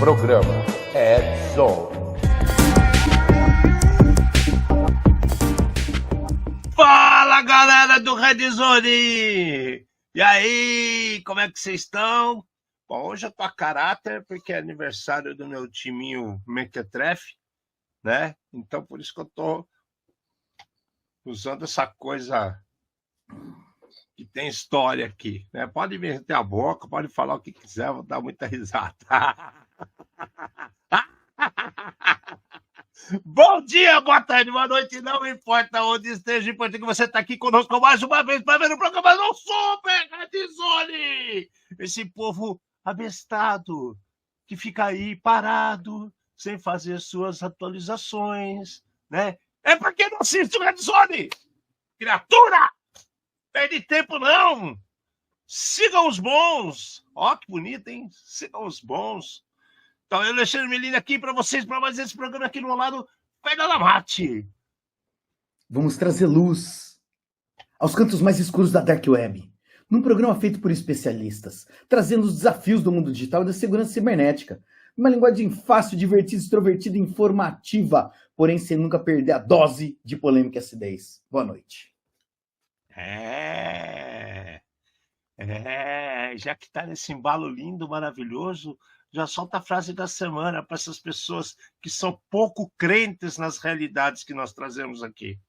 Programa Edzone. Fala, galera do Redzone! E aí, como é que vocês estão? Bom, hoje eu tô a caráter porque é aniversário do meu timinho Mequetrefe, né? Então por isso que eu tô usando essa coisa que tem história aqui, né? Pode meter a boca, pode falar o que quiser, eu vou dar muita risada. Bom dia, boa tarde, boa noite, não importa onde esteja, importa que você está aqui conosco mais uma vez para ver o programa do Super Redzone! Esse povo abestado, que fica aí parado, sem fazer suas atualizações, né? É porque não assiste o Redzone! Criatura! Perde tempo não! Sigam os bons! Ó, que bonito, hein? Sigam os bons! Então, eu, Alexandre Melina, aqui para vocês, para mais esse programa aqui no lado Pedra da Mate. Vamos trazer luz aos cantos mais escuros da Dark Web, num programa feito por especialistas, trazendo os desafios do mundo digital e da segurança cibernética. Uma linguagem fácil, divertida, extrovertida e informativa, porém sem nunca perder a dose de polêmica e acidez. Boa noite. Já que está nesse embalo lindo, maravilhoso, já solta a frase da semana para essas pessoas que são pouco crentes nas realidades que nós trazemos aqui.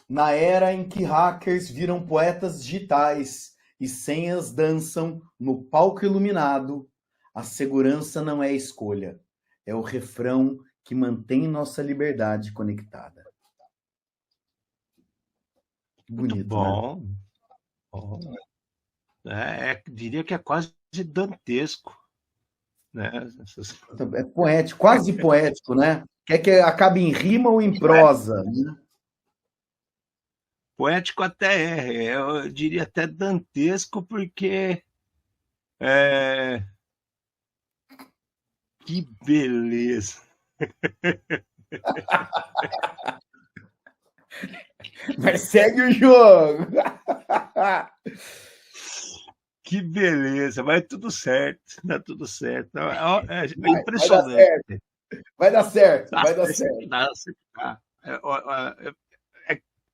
Na era em que hackers viram poetas digitais e senhas dançam no palco iluminado, a segurança não é a escolha, é o refrão que mantém nossa liberdade conectada. Bonito, muito bom, né? Bom. Diria que é quase dantesco, né? É poético, quase poético, né? Quer que acabe em rima ou em prosa, né? Poético até eu diria até dantesco, porque que beleza! Mas segue o jogo! Que beleza, vai tudo certo, dá tudo certo. É impressionante. Vai dar certo.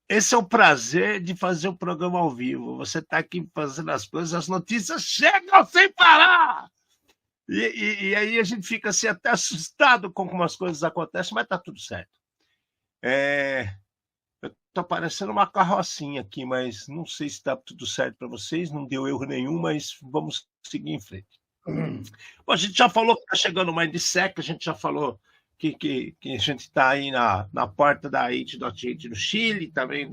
Esse é o prazer de fazer o programa ao vivo. Você está aqui fazendo as coisas, as notícias chegam sem parar. E aí a gente fica assim, até assustado com como as coisas acontecem, mas está tudo certo. Eu estou parecendo uma carrocinha aqui, mas não sei se está tudo certo para vocês, não deu erro nenhum, mas vamos seguir em frente. Bom, a gente já falou que está chegando o Mindsec, a gente já falou que a gente está aí na porta da 8.8 no Chile, também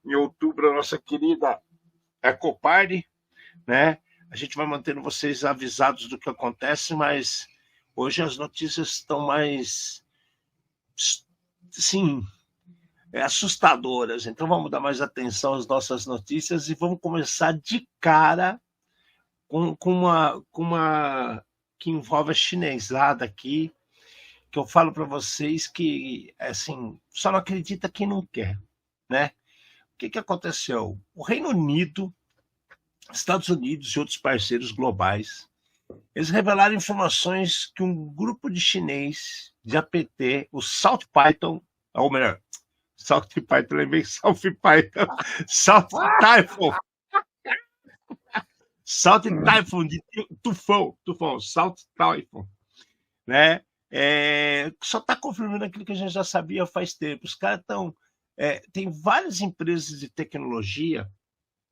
em outubro a nossa querida Ecoparty, né? A gente vai mantendo vocês avisados do que acontece, mas hoje as notícias estão mais, sim, assustadoras. Então vamos dar mais atenção às nossas notícias e vamos começar de cara com uma que envolve a chinesada aqui, que eu falo para vocês que, assim, só não acredita quem não quer, né? O que aconteceu? O Reino Unido, Estados Unidos e outros parceiros globais, eles revelaram informações que um grupo de chinês de APT, o South Python, ou melhor, South Python, lembrei South Python, South Typhoon, South Typhoon de tufão, South Typhoon, né? Só está confirmando aquilo que a gente já sabia faz tempo. Os caras estão... tem várias empresas de tecnologia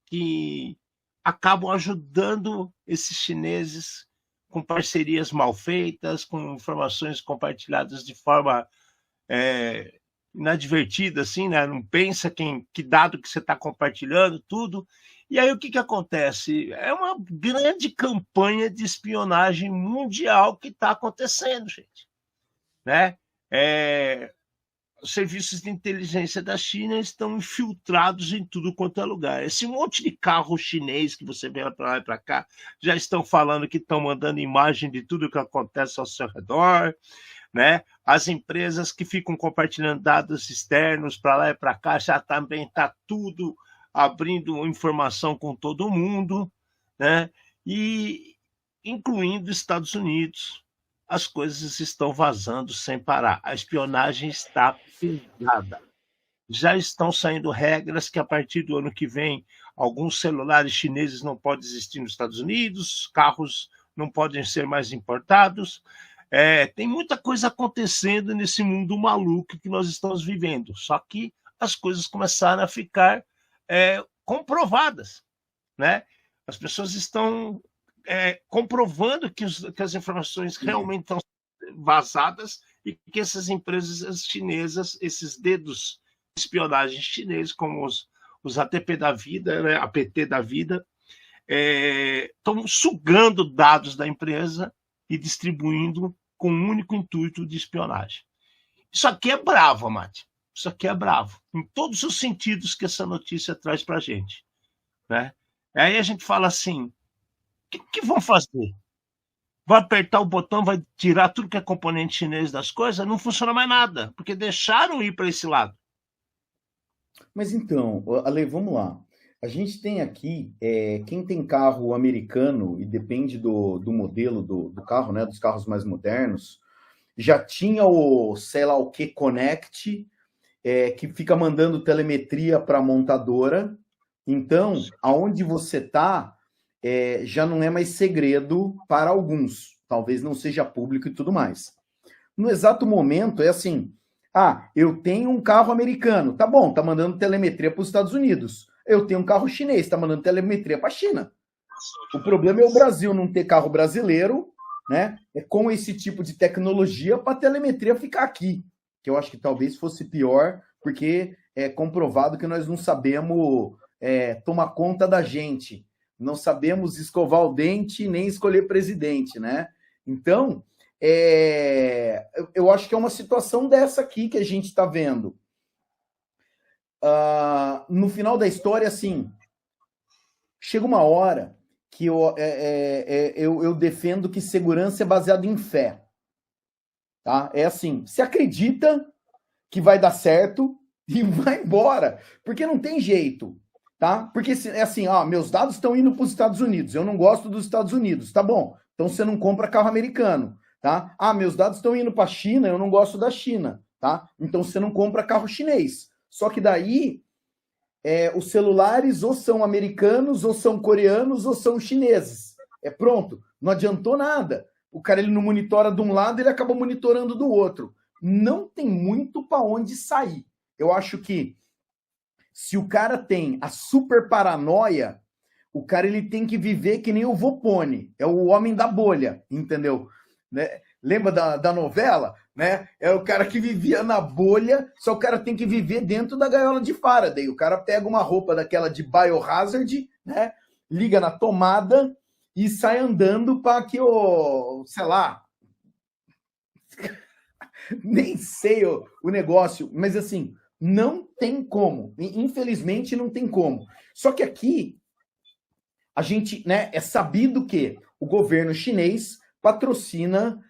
que acabam ajudando esses chineses com parcerias mal feitas, com informações compartilhadas de forma inadvertida, assim, né? Não pensa que dado que você está compartilhando, tudo. E aí o que acontece? É uma grande campanha de espionagem mundial que está acontecendo, gente. Né? Os serviços de inteligência da China estão infiltrados em tudo quanto é lugar. Esse monte de carro chinês que você vê para lá e para cá, já estão falando que estão mandando imagem de tudo que acontece ao seu redor, né? As empresas que ficam compartilhando dados externos para lá e para cá, já também está tudo abrindo informação com todo mundo, né? e incluindo Estados Unidos. As coisas estão vazando sem parar. A espionagem está pesada. Já estão saindo regras que, a partir do ano que vem, alguns celulares chineses não podem existir nos Estados Unidos, carros não podem ser mais importados. Tem muita coisa acontecendo nesse mundo maluco que nós estamos vivendo. Só que as coisas começaram a ficar comprovadas, né? As pessoas estão comprovando que as informações realmente estão vazadas e que essas empresas chinesas, esses dedos de espionagem chineses, como os ATP da vida, né, APT da vida, estão sugando dados da empresa e distribuindo com o único intuito de espionagem. Isso aqui é bravo, Mate. Isso aqui é bravo, em todos os sentidos que essa notícia traz para a gente, né? Aí a gente fala assim, o que vão fazer? Vai apertar o botão, vai tirar tudo que é componente chinês das coisas? Não funciona mais nada, porque deixaram ir para esse lado. Mas então, Ale, vamos lá. A gente tem aqui, quem tem carro americano, e depende do modelo do carro, né, dos carros mais modernos, já tinha o, sei lá o que, Connect, que fica mandando telemetria para a montadora. Então, aonde você está, já não é mais segredo para alguns. Talvez não seja público e tudo mais. No exato momento, é assim, eu tenho um carro americano, tá bom, tá mandando telemetria para os Estados Unidos. Eu tenho um carro chinês, tá mandando telemetria para a China. O problema é o Brasil não ter carro brasileiro, né? Com esse tipo de tecnologia para a telemetria ficar aqui. Que eu acho que talvez fosse pior, porque é comprovado que nós não sabemos tomar conta da gente. Não sabemos escovar o dente nem escolher presidente, né? Então, eu acho que é uma situação dessa aqui que a gente está vendo. No final da história, assim, chega uma hora que eu defendo que segurança é baseada em fé. Tá? É assim, você acredita que vai dar certo e vai embora, porque não tem jeito. Tá? Porque é assim, meus dados estão indo para os Estados Unidos, eu não gosto dos Estados Unidos, tá bom, então você não compra carro americano. Tá? Meus dados estão indo para a China, eu não gosto da China, tá? Então você não compra carro chinês. Só que daí os celulares ou são americanos, ou são coreanos, ou são chineses. Pronto, não adiantou nada. O cara ele não monitora de um lado, ele acaba monitorando do outro. Não tem muito para onde sair. Eu acho que se o cara tem a super paranoia, o cara ele tem que viver que nem o Vopone, é o homem da bolha, entendeu? Né? Lembra da novela? Né? É o cara que vivia na bolha, só o cara tem que viver dentro da gaiola de Faraday. O cara pega uma roupa daquela de Biohazard, né? Liga na tomada e sai andando para que sei lá, nem sei o negócio, mas assim, não tem como. Infelizmente não tem como. Só que aqui a gente, né, é sabido que o governo chinês patrocina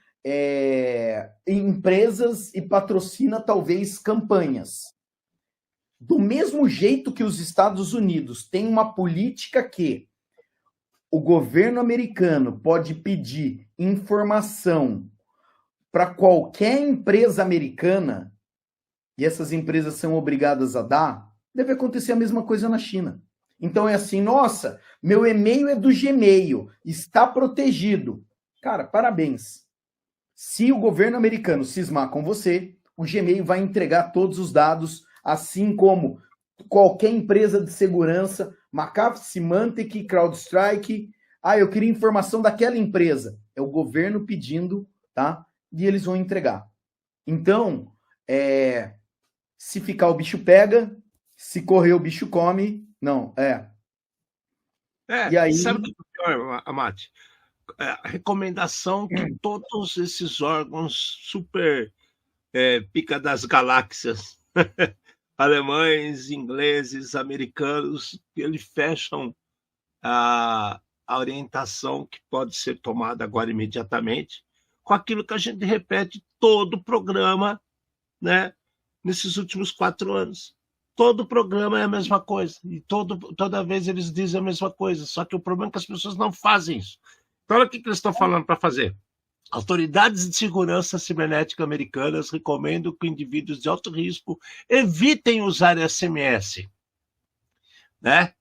empresas e patrocina talvez campanhas. Do mesmo jeito que os Estados Unidos têm uma política que o governo americano pode pedir informação para qualquer empresa americana, e essas empresas são obrigadas a dar, deve acontecer a mesma coisa na China. Então é assim, nossa, meu e-mail é do Gmail, está protegido. Cara, parabéns. Se o governo americano cismar com você, o Gmail vai entregar todos os dados, assim como qualquer empresa de segurança, McAfee, Symantec, CrowdStrike. Eu queria informação daquela empresa. É o governo pedindo, tá? E eles vão entregar. Então, se ficar o bicho pega, se correr o bicho come. Não, E aí... Sabe o que é pior, Amate? A recomendação que todos esses órgãos super pica das galáxias, alemães, ingleses, americanos, eles fecham a orientação que pode ser tomada agora imediatamente com aquilo que a gente repete todo o programa, né, nesses últimos 4 anos, todo programa é a mesma coisa. E toda vez eles dizem a mesma coisa. Só que o problema é que as pessoas não fazem isso. Então, olha o que eles estão falando para fazer. Autoridades de segurança cibernética americanas recomendam que indivíduos de alto risco evitem usar SMS, né?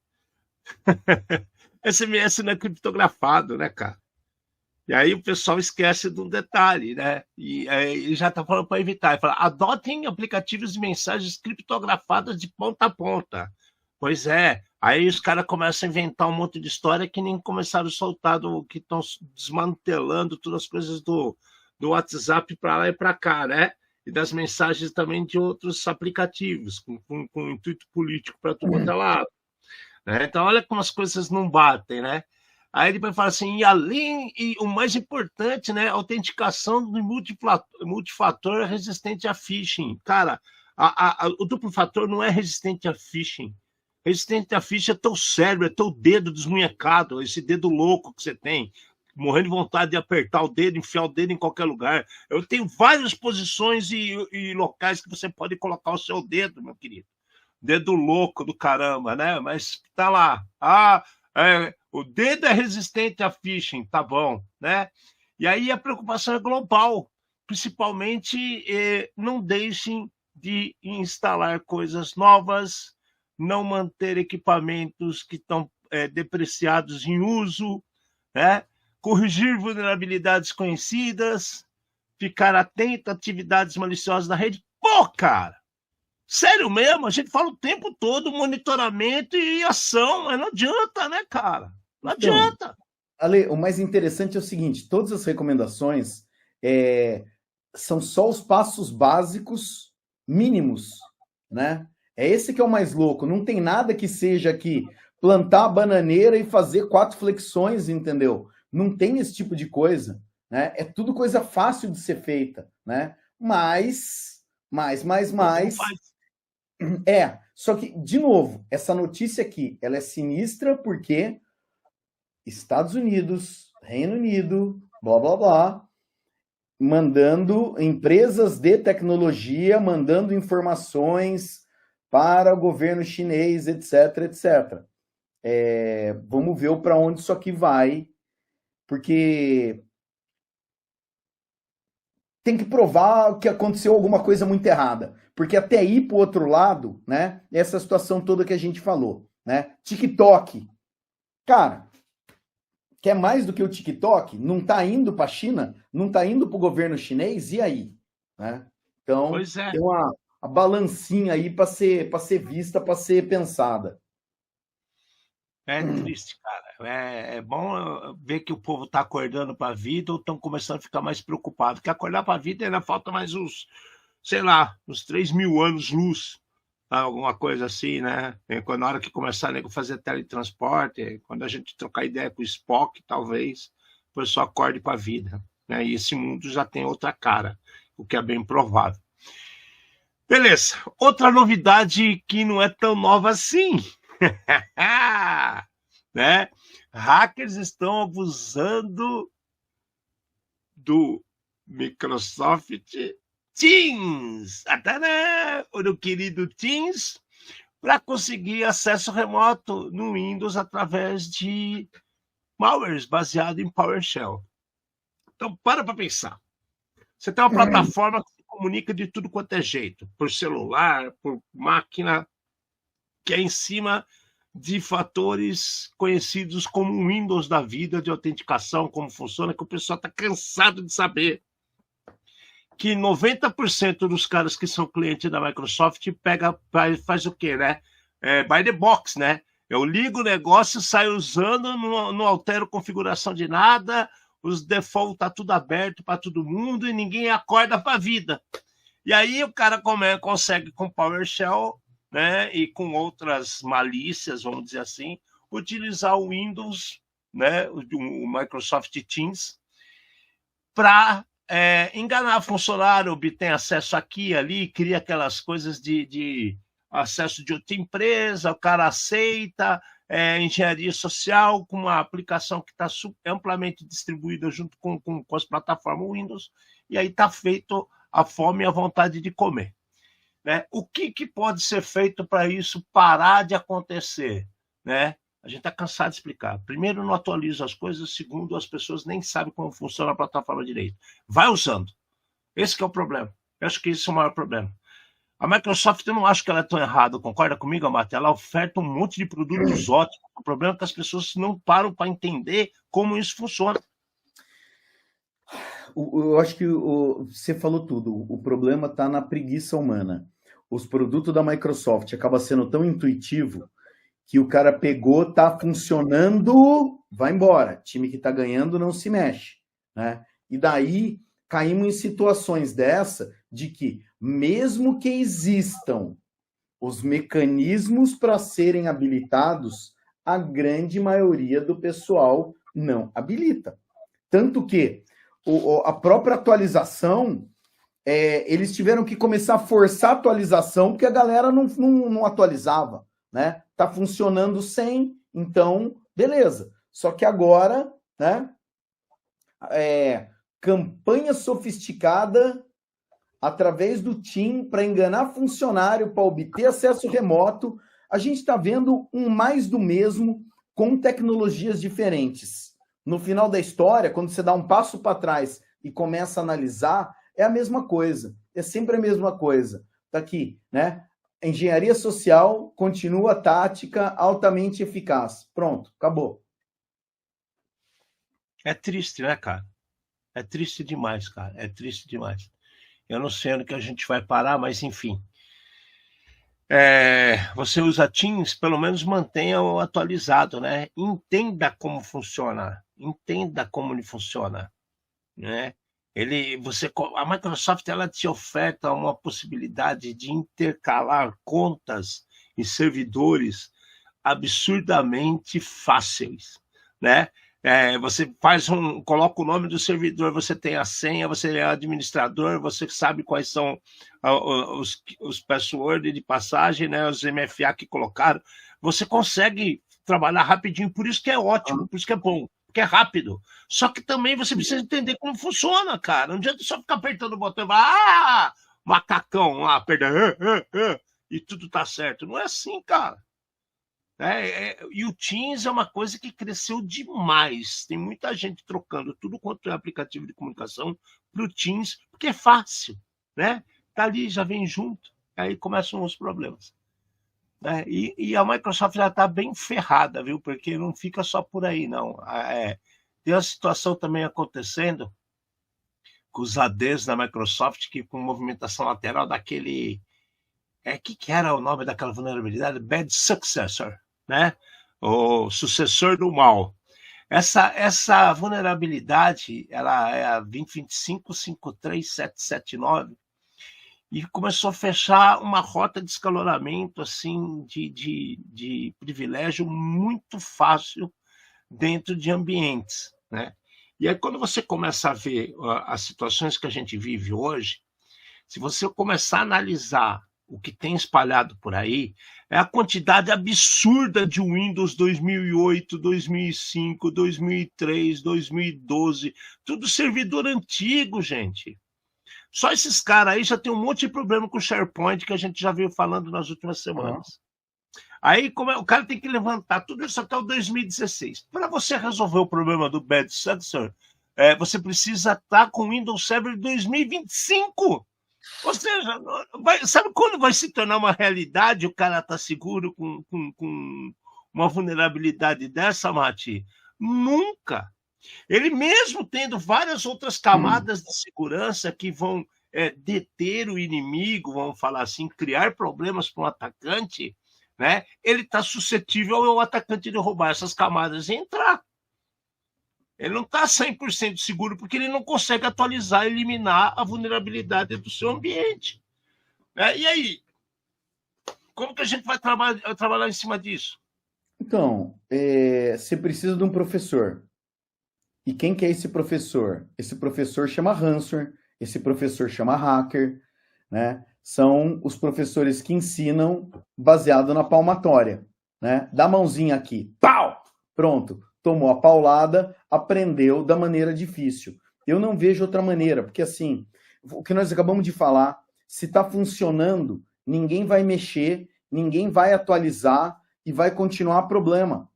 SMS não é criptografado, né, cara? E aí o pessoal esquece de um detalhe, né? E aí já está falando para evitar. Ele fala, adotem aplicativos de mensagens criptografadas de ponta a ponta. Pois é. Aí os caras começam a inventar um monte de história que nem começaram a soltar, que estão desmantelando todas as coisas do WhatsApp para lá e para cá, né? E das mensagens também de outros aplicativos, com intuito político para tudo quanto é lado. Né? Então, olha como as coisas não batem, né? Aí ele vai falar assim, e o mais importante, né? Autenticação do multifator resistente a phishing. Cara, o duplo fator não é resistente a phishing. Resistente a phishing é teu cérebro, é teu dedo desmunhecado, esse dedo louco que você tem, morrendo de vontade de apertar o dedo, enfiar o dedo em qualquer lugar. Eu tenho várias posições e locais que você pode colocar o seu dedo, meu querido. Dedo louco do caramba, né? Mas tá lá. O dedo é resistente a phishing, tá bom, né? E aí a preocupação é global. Principalmente, não deixem de instalar coisas novas, não manter equipamentos que estão depreciados em uso, né? Corrigir vulnerabilidades conhecidas, ficar atento a atividades maliciosas da rede. Pô, cara! Sério mesmo? A gente fala o tempo todo monitoramento e ação, mas não adianta, né, cara? Não adianta. Ale, o mais interessante é o seguinte, todas as recomendações são só os passos básicos mínimos, né? É esse que é o mais louco. Não tem nada que seja aqui plantar a bananeira e fazer 4 flexões, entendeu? Não tem esse tipo de coisa, né? É tudo coisa fácil de ser feita, né? Mas... Só que, de novo, essa notícia aqui, ela é sinistra porque Estados Unidos, Reino Unido, blá, blá, blá, mandando empresas de tecnologia, mandando informações para o governo chinês, etc, etc. Vamos ver para onde isso aqui vai, porque tem que provar que aconteceu alguma coisa muito errada, porque até ir para o outro lado, né, essa situação toda que a gente falou, né, TikTok, cara, quer mais do que o TikTok? Não está indo para a China? Não está indo para o governo chinês? E aí? Né? Então, tem uma balancinha aí para ser vista, para ser pensada. É triste, cara. É bom ver que o povo está acordando para a vida ou estão começando a ficar mais preocupados. Porque acordar para a vida ainda falta mais uns 3.000 anos-luz. Alguma coisa assim, né? Quando na hora que começar a fazer teletransporte, quando a gente trocar ideia com o Spock, talvez o pessoal acorde para a vida. Né? E esse mundo já tem outra cara, o que é bem provável. Beleza. Outra novidade que não é tão nova assim. Né? Hackers estão abusando do Microsoft Teams, o querido Teams, para conseguir acesso remoto no Windows através de malwares baseado em PowerShell. Então, para pensar. Você tem uma plataforma que se comunica de tudo quanto é jeito, por celular, por máquina, que é em cima de fatores conhecidos como o Windows da vida, de autenticação, como funciona, que o pessoal está cansado de saber. Que 90% dos caras que são clientes da Microsoft faz o quê, né? By the box, né? Eu ligo o negócio, saio usando, não altero configuração de nada, os default tá tudo aberto para todo mundo e ninguém acorda para a vida. E aí o cara consegue com PowerShell, né, e com outras malícias, vamos dizer assim, utilizar o Windows, né, o Microsoft Teams, para enganar funcionário, obter acesso aqui e ali, cria aquelas coisas de acesso de outra empresa, o cara aceita, engenharia social, com uma aplicação que está amplamente distribuída junto com as plataformas Windows, e aí está feito a fome e a vontade de comer. né? O que pode ser feito para isso parar de acontecer, né? A gente está cansado de explicar. Primeiro, não atualiza as coisas. Segundo, as pessoas nem sabem como funciona a plataforma direito. Vai usando. Esse que é o problema. Eu acho que esse é o maior problema. A Microsoft, eu não acho que ela é tão errada. Concorda comigo, Amate? Ela oferta um monte de produtos ótimos. O problema é que as pessoas não param para entender como isso funciona. Eu acho que você falou tudo. O problema está na preguiça humana. Os produtos da Microsoft acabam sendo tão intuitivo que o cara pegou, tá funcionando, vai embora. Time que tá ganhando não se mexe, né? E daí caímos em situações dessa de que, mesmo que existam os mecanismos para serem habilitados, a grande maioria do pessoal não habilita. Tanto que a própria atualização, eles tiveram que começar a forçar a atualização porque a galera não atualizava, né? Tá funcionando sem, então, beleza. Só que agora, né? Campanha sofisticada através do Team para enganar funcionário, para obter acesso remoto. A gente está vendo um mais do mesmo com tecnologias diferentes. No final da história, quando você dá um passo para trás e começa a analisar, é a mesma coisa. É sempre a mesma coisa. Tá aqui, né? Engenharia social continua tática altamente eficaz. Pronto, acabou. É triste, né, cara? É triste demais, cara. É triste demais. Eu não sei onde que a gente vai parar, mas enfim. Você usa Teams, pelo menos mantenha-o atualizado, né? Entenda como funciona. Entenda como ele funciona, né? A Microsoft, ela te oferta uma possibilidade de intercalar contas e servidores absurdamente fáceis, né? Você coloca o nome do servidor, você tem a senha, você é administrador, você sabe quais são os passwords de passagem, né? Os MFA que colocaram. Você consegue trabalhar rapidinho, por isso que é ótimo, por isso que é bom. Porque é rápido. Só que também você precisa entender como funciona, cara. Não adianta só ficar apertando o botão e falar, macacão lá, perdão, e tudo tá certo. Não é assim, cara. E o Teams é uma coisa que cresceu demais. Tem muita gente trocando tudo quanto é aplicativo de comunicação para o Teams, porque é fácil, né? Tá ali, já vem junto, aí começam os problemas. E a Microsoft já está bem ferrada, viu? Porque não fica só por aí, não. Tem uma situação também acontecendo com os ADs da Microsoft, que com movimentação lateral daquele... que era o nome daquela vulnerabilidade? Bad Successor, né? O sucessor do mal. Essa vulnerabilidade, ela é a 2025-53779, e começou a fechar uma rota de escalonamento assim, de privilégio muito fácil dentro de ambientes, né? E aí, quando você começa a ver as situações que a gente vive hoje, se você começar a analisar o que tem espalhado por aí, é a quantidade absurda de Windows 2008, 2005, 2003, 2012, tudo servidor antigo, gente. Só esses caras aí já tem um monte de problema com o SharePoint que a gente já veio falando nas últimas semanas. Aí o cara tem que levantar tudo isso até o 2016. Para você resolver o problema do Bad Successor, você precisa estar com o Windows Server 2025. Ou seja, sabe quando vai se tornar uma realidade o cara tá seguro com uma vulnerabilidade dessa, Mati? Nunca. Ele mesmo tendo várias outras camadas de segurança que vão deter o inimigo, vamos falar assim, criar problemas para um atacante, né? Ele está suscetível ao atacante de roubar essas camadas e entrar. Ele não está 100% seguro porque ele não consegue atualizar e eliminar a vulnerabilidade do seu ambiente. E aí? Como que a gente vai trabalhar em cima disso? Então, você precisa de um professor. E quem que é esse professor? Esse professor chama ransomware, esse professor chama hacker, né? São os professores que ensinam baseado na palmatória, né? Dá a mãozinha aqui, pau! Pronto, tomou a paulada, aprendeu da maneira difícil. Eu não vejo outra maneira, porque assim, o que nós acabamos de falar, se está funcionando, ninguém vai mexer, ninguém vai atualizar e vai continuar problema.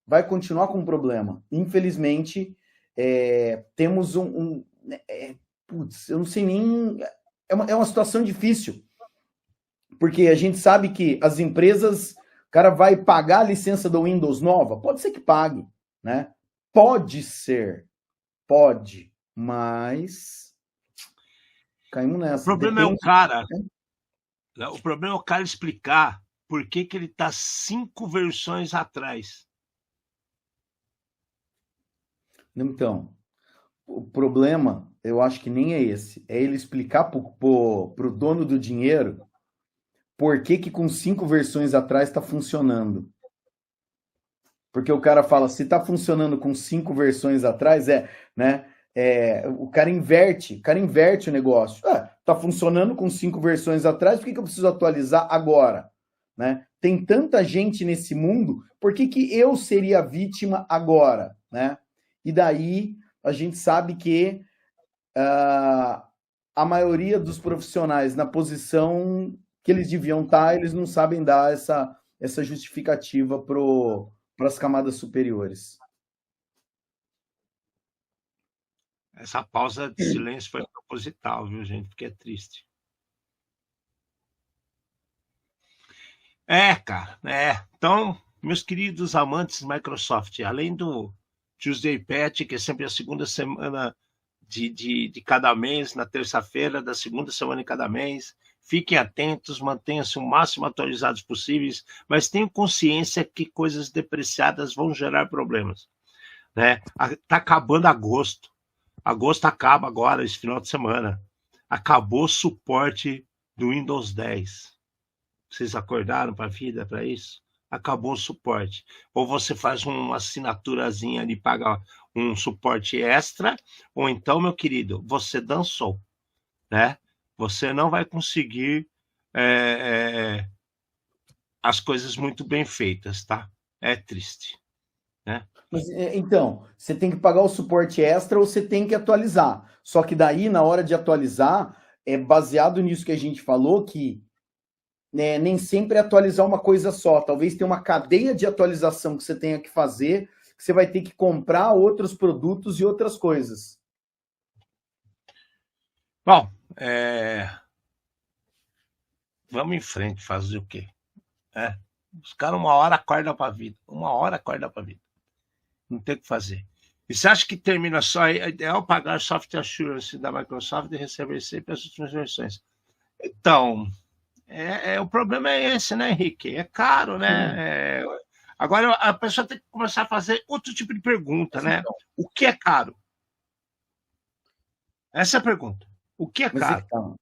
Vai continuar com problema. Infelizmente, temos putz, eu não sei nem... É uma situação difícil. Porque a gente sabe que as empresas, o cara vai pagar a licença do Windows nova? Pode ser que pague, né? Pode ser. Pode. Mas caímos nessa. O problema Depende... é o cara. O problema é o cara explicar por que ele está 5 versões atrás. Então, o problema, eu acho que nem é esse. É ele explicar pro dono do dinheiro por que com 5 versões atrás está funcionando. Porque o cara fala, se está funcionando com 5 versões atrás, né? O cara inverte o negócio. Tá funcionando com 5 versões atrás, por que eu preciso atualizar agora? Né? Tem tanta gente nesse mundo, por que eu seria vítima agora? Né? E daí a gente sabe que a maioria dos profissionais na posição que eles deviam estar, eles não sabem dar essa justificativa para as camadas superiores. Essa pausa de silêncio foi proposital, viu, gente? Porque é triste. Cara. Então, meus queridos amantes Microsoft, além do Tuesday Patch, que é sempre a segunda semana de cada mês, na terça-feira da segunda semana de cada mês, fiquem atentos, mantenham-se o máximo atualizados possíveis, mas tenham consciência que coisas depreciadas vão gerar problemas. Né? Tá acabando agosto. Agosto acaba agora, esse final de semana. Acabou o suporte do Windows 10. Vocês acordaram para a vida, para isso? Acabou o suporte. Ou você faz uma assinaturazinha de pagar um suporte extra, ou então, meu querido, você dançou. Né? Você não vai conseguir as coisas muito bem feitas, tá? É triste. Né? Mas, então, você tem que pagar o suporte extra ou você tem que atualizar. Só que daí, na hora de atualizar, é baseado nisso que a gente falou, que nem sempre é atualizar uma coisa só. Talvez tenha uma cadeia de atualização que você tenha que fazer, que você vai ter que comprar outros produtos e outras coisas. Bom, vamos em frente, fazer o quê? Os caras uma hora acordam para a vida. Não tem o que fazer. E você acha que termina só aí? É ideal pagar software assurance da Microsoft e receber sempre as últimas versões. Então, o problema é esse, né, Henrique? É caro, né? Agora a pessoa tem que começar a fazer outro tipo de pergunta, né? O que é caro? Essa é a pergunta. O que é caro?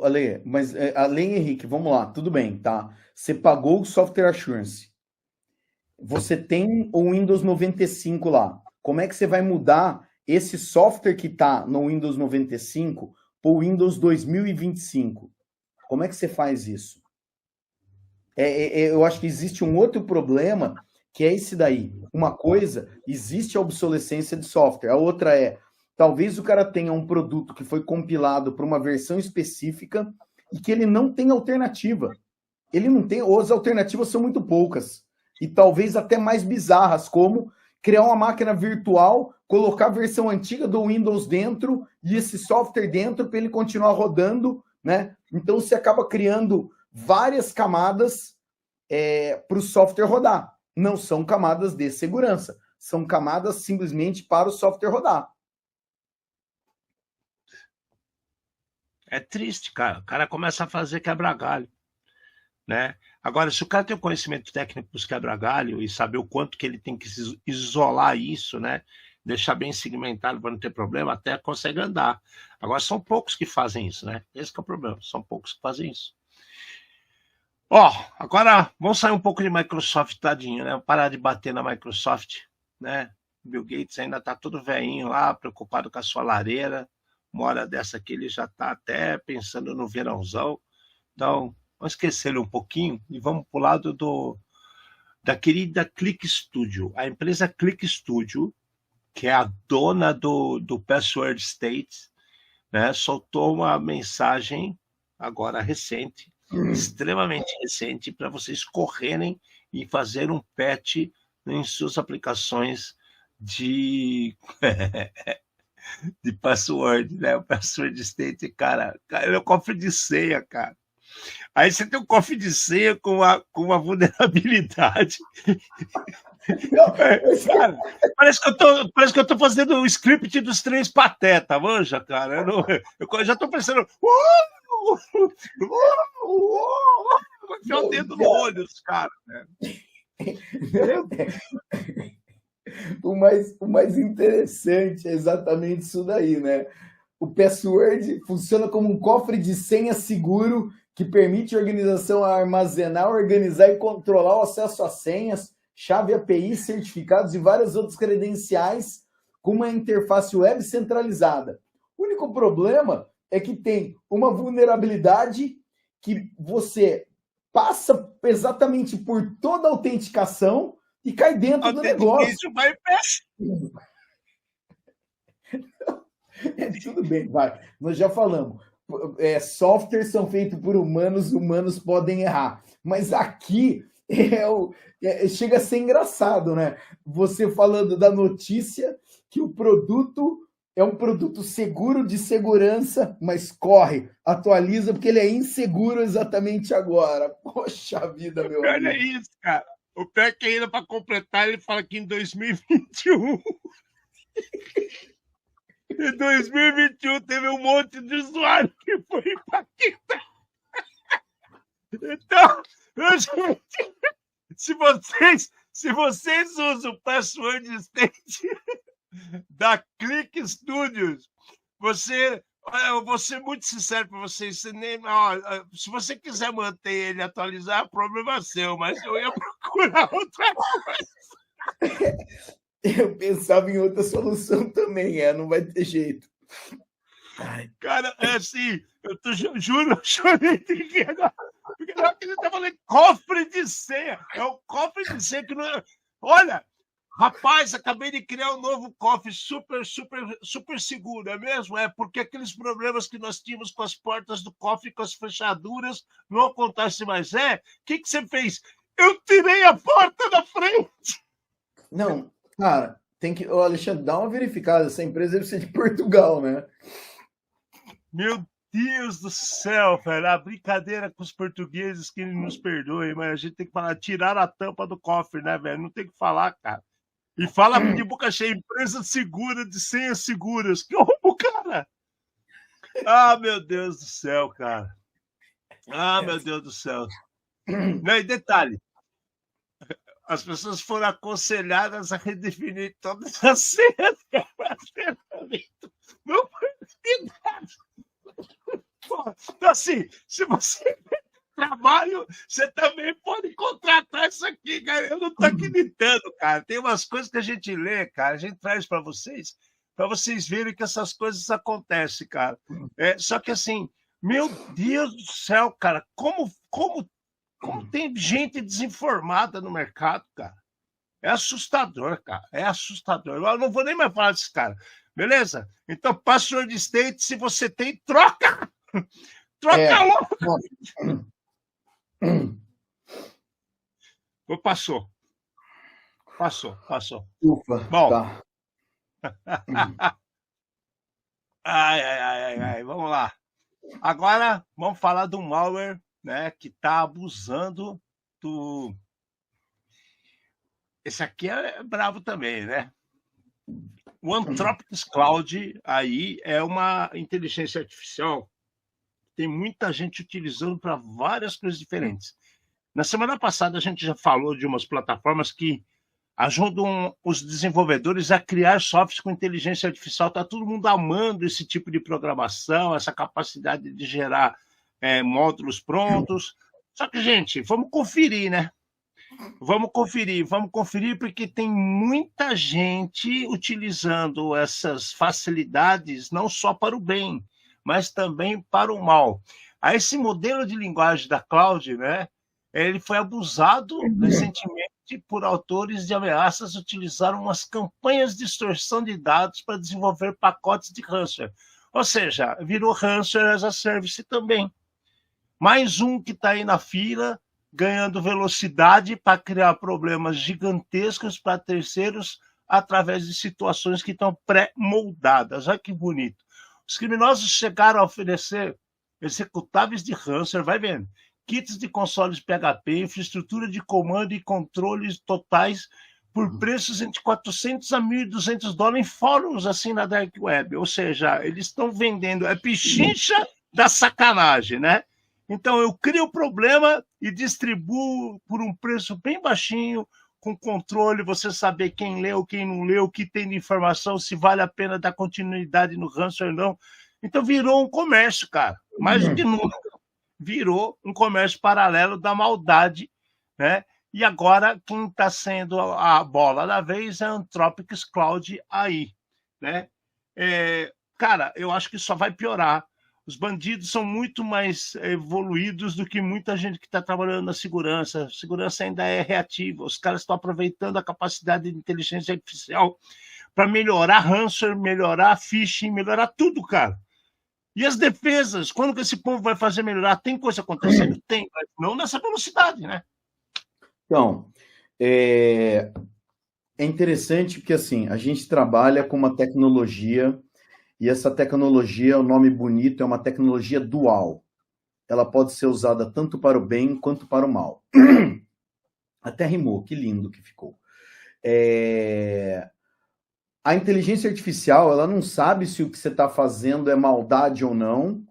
Ale, mas além, Henrique, vamos lá, tudo bem, tá? Você pagou o software assurance. Você tem o Windows 95 lá. Como é que você vai mudar esse software que está no Windows 95 para o Windows 2025? Como é que você faz isso? Eu acho que existe um outro problema, que é esse daí. Uma coisa, existe a obsolescência de software. A outra talvez o cara tenha um produto que foi compilado para uma versão específica e que ele não tem alternativa. Ele não tem, ou as alternativas são muito poucas. E talvez até mais bizarras, como criar uma máquina virtual, colocar a versão antiga do Windows dentro e esse software dentro para ele continuar rodando, né? Então você acaba criando várias camadas para o software rodar. Não são camadas de segurança, são camadas simplesmente para o software rodar. É triste, cara. O cara começa a fazer quebra-galho. Né? Agora, se o cara tem o conhecimento técnico dos quebra-galho e saber o quanto que ele tem que isolar isso, né? Deixar bem segmentado para não ter problema, até consegue andar. Agora, são poucos que fazem isso, né? Esse que é o problema, são poucos que fazem isso. Agora vamos sair um pouco de Microsoft, tadinho, né? Parar de bater na Microsoft, né? Bill Gates ainda tá todo velhinho lá, preocupado com a sua lareira. Uma hora dessa aqui ele já tá até pensando no verãozão. Então, vamos esquecer ele um pouquinho e vamos para o lado da querida Click Studio. A empresa Click Studio, que é a dona do Password State, né, soltou uma mensagem agora recente, extremamente recente para vocês correrem e fazer um patch em suas aplicações de de password, né? O password state, cara, é o cofre de senha, cara. Aí você tem um cofre de senha com uma vulnerabilidade. Cara, parece que eu tô fazendo o script dos Três Patetas, manja, cara. Eu já tô pensando. Vou enfiar o dedo no olho dos caras, né? O mais interessante é exatamente isso daí, né? O password funciona como um cofre de senha seguro que permite a organização armazenar, organizar e controlar o acesso a senhas, chave API, certificados e várias outras credenciais com uma interface web centralizada. O único problema é que tem uma vulnerabilidade que você passa exatamente por toda a autenticação e cai dentro do negócio. Tudo bem, vai. Nós já falamos. Softwares são feitos por humanos, humanos podem errar. Mas aqui chega a ser engraçado, né? Você falando da notícia que o produto é um produto seguro de segurança, mas corre, atualiza, porque ele é inseguro exatamente agora. Poxa vida, meu amigo. Olha isso, cara. O pior é que ainda para completar, ele fala que em 2021... Em 2021 teve um monte de usuário que foi impactado. Então, se vocês usam o password state da Click Studios, eu vou ser muito sincero para vocês, se você quiser manter ele atualizado, problema é seu, mas eu ia procurar outra coisa. Eu pensava em outra solução também, não vai ter jeito. Ai. Cara, é assim, juro, eu chorei de rir agora. Porque não acredito, tá falando cofre de senha. É o cofre de senha que não é... Olha, rapaz, acabei de criar um novo cofre super seguro, é mesmo? É porque aqueles problemas que nós tínhamos com as portas do cofre, com as fechaduras, não acontece mais. O que você fez? Eu tirei a porta da frente. Não, cara, tem que... Ô, Alexandre, dá uma verificada. Essa empresa deve ser de Portugal, né? Meu Deus do céu, velho. A brincadeira com os portugueses, que nos perdoem, mas a gente tem que falar, tirar a tampa do cofre, né, velho? Não tem que falar, cara. E fala de boca cheia, empresa segura de senhas seguras. Que roubo, cara! Ah, meu Deus do céu, cara. Ah, meu Deus do céu. Não, e detalhe, as pessoas foram aconselhadas a redefinir todas as senhas. Não foi nada. Então, assim, se você tem trabalho, você também pode contratar isso aqui, cara. Eu não estou acreditando, cara. Tem umas coisas que a gente lê, cara, a gente traz para vocês verem que essas coisas acontecem, cara. Só que, assim, meu Deus do céu, cara, como tem gente desinformada no mercado, cara. É assustador, cara. É assustador. Eu não vou nem mais falar desse cara. Beleza? Então, password state, se você tem, troca! Troca logo! Passou. Ufa, bom. Tá. Ai, vamos lá. Agora, vamos falar do malware, né, que está abusando do... Esse aqui é bravo também, né? O Anthropic Cloud aí é uma inteligência artificial. Tem muita gente utilizando para várias coisas diferentes. Na semana passada, a gente já falou de umas plataformas que ajudam os desenvolvedores a criar softwares com inteligência artificial. Está todo mundo amando esse tipo de programação, essa capacidade de gerar módulos prontos. Só que, gente, vamos conferir, né? Vamos conferir, porque tem muita gente utilizando essas facilidades não só para o bem, mas também para o mal. Esse modelo de linguagem da Cloud, né, ele foi abusado recentemente por autores de ameaças utilizaram umas campanhas de extorsão de dados para desenvolver pacotes de ransomware. Ou seja, virou ransomware as a service também. Mais um que está aí na fila, ganhando velocidade para criar problemas gigantescos para terceiros através de situações que estão pré-moldadas. Olha que bonito. Os criminosos chegaram a oferecer executáveis de ransomware, vai vendo, kits de consoles PHP, infraestrutura de comando e controles totais por preços entre 400 a 1.200 dólares em fóruns assim na Dark Web. Ou seja, eles estão vendendo, é pichincha da sacanagem, né? Então eu crio o problema e distribuo por um preço bem baixinho, com controle, você saber quem leu, quem não leu, o que tem de informação, se vale a pena dar continuidade no ransomware ou não. Então virou um comércio, cara. Mais do que nunca. Virou um comércio paralelo da maldade, né? E agora quem está sendo a bola da vez é a Anthropic Cloud aí, né? Cara, eu acho que só vai piorar. Os bandidos são muito mais evoluídos do que muita gente que está trabalhando na segurança. A segurança ainda é reativa. Os caras estão aproveitando a capacidade de inteligência artificial para melhorar ransomware, melhorar phishing, melhorar tudo, cara. E as defesas? Quando que esse povo vai fazer melhorar? Tem coisa acontecendo? Tem, mas não nessa velocidade, né? Então, é interessante porque assim, a gente trabalha com uma tecnologia e essa tecnologia, o nome bonito, é uma tecnologia dual. Ela pode ser usada tanto para o bem quanto para o mal. Até rimou, que lindo que ficou. A inteligência artificial, ela não sabe se o que você está fazendo é maldade ou não.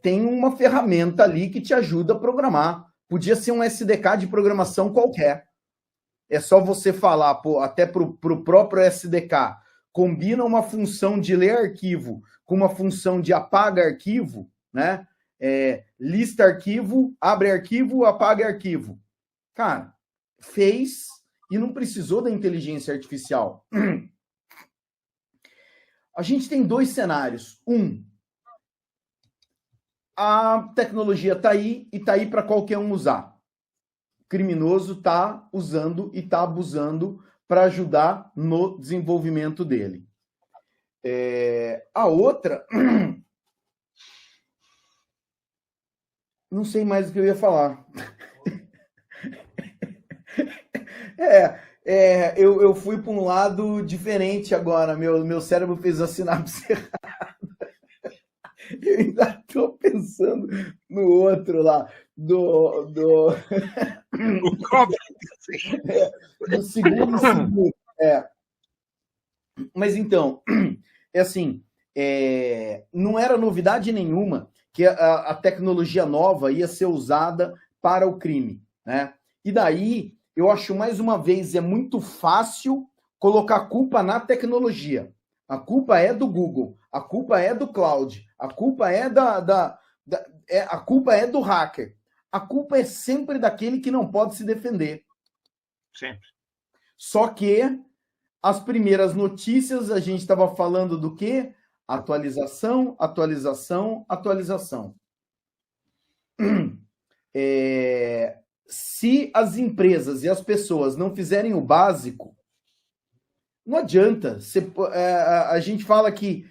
Tem uma ferramenta ali que te ajuda a programar. Podia ser um SDK de programação qualquer. É só você falar, até para o próprio SDK, combina uma função de ler arquivo com uma função de apaga arquivo, né? Lista arquivo, abre arquivo, apaga arquivo. Cara, fez e não precisou da inteligência artificial. A gente tem dois cenários. A tecnologia está aí e está aí para qualquer um usar. O criminoso está usando e está abusando para ajudar no desenvolvimento dele. A outra... Não sei mais o que eu ia falar. Eu fui para um lado diferente agora. Meu cérebro fez a sinapse errada. Eu ainda estou pensando no outro lá. Do segundo. Mas então, assim, não era novidade nenhuma que a tecnologia nova ia ser usada para o crime, né? E daí, eu acho, mais uma vez, é muito fácil colocar a culpa na tecnologia. A culpa é do Google, a culpa é do cloud, a culpa é a culpa é do hacker. A culpa é sempre daquele que não pode se defender. Sempre. Só que as primeiras notícias, a gente estava falando do quê? Atualização, atualização, atualização. Se as empresas e as pessoas não fizerem o básico, não adianta. A gente fala que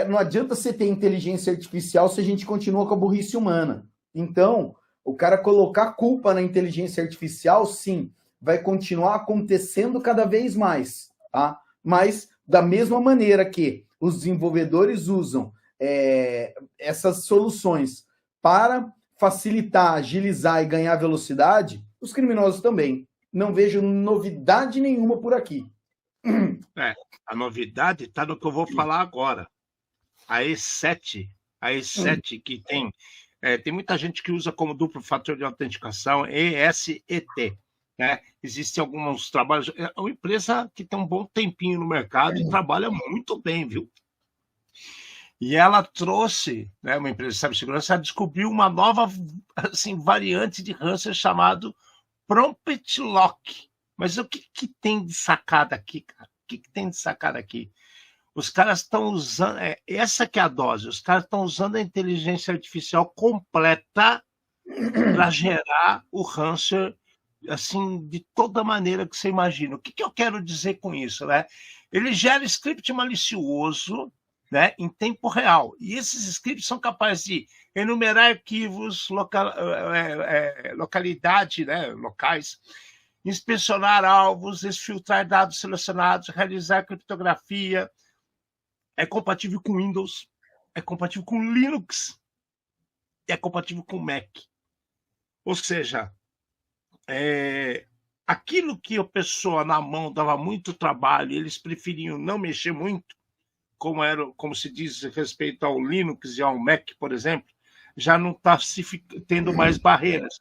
não adianta você ter inteligência artificial se a gente continua com a burrice humana. Então, o cara colocar culpa na inteligência artificial, sim, vai continuar acontecendo cada vez mais, tá? Mas, da mesma maneira que os desenvolvedores usam essas soluções para facilitar, agilizar e ganhar velocidade, os criminosos também. Não vejo novidade nenhuma por aqui. A novidade está no que eu vou falar agora. A E7 que tem muita gente que usa como duplo fator de autenticação, ESET. Né? Existem alguns trabalhos. É uma empresa que tem um bom tempinho no mercado e trabalha muito bem, viu? E ela trouxe, né, uma empresa de cibersegurança, ela descobriu uma nova variante de ransomware chamado Prompt Lock. Mas o que tem de sacada aqui, cara? O que tem de sacada aqui? Os caras estão usando... essa que é a dose. Os caras estão usando a inteligência artificial completa para gerar o ransomware assim, de toda maneira que você imagina. O que eu quero dizer com isso? Né? Ele gera script malicioso, né, em tempo real. E esses scripts são capazes de enumerar arquivos, localidade, né, locais, inspecionar alvos, exfiltrar dados selecionados, realizar criptografia. É compatível com Windows, é compatível com Linux, é compatível com Mac. Ou seja, aquilo que a pessoa na mão dava muito trabalho, eles preferiam não mexer muito, como se diz respeito ao Linux e ao Mac, por exemplo, já não está tendo mais barreiras,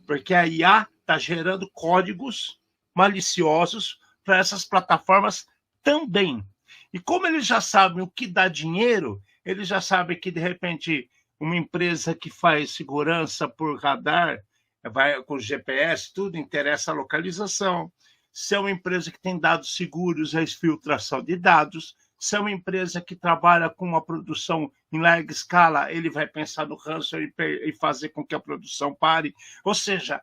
porque a IA está gerando códigos maliciosos para essas plataformas também. E como eles já sabem o que dá dinheiro, eles já sabem que, de repente, uma empresa que faz segurança por radar, vai com GPS, tudo interessa a localização. Se é uma empresa que tem dados seguros, a exfiltração de dados. Se é uma empresa que trabalha com uma produção em larga escala, ele vai pensar no ransomware e fazer com que a produção pare. Ou seja,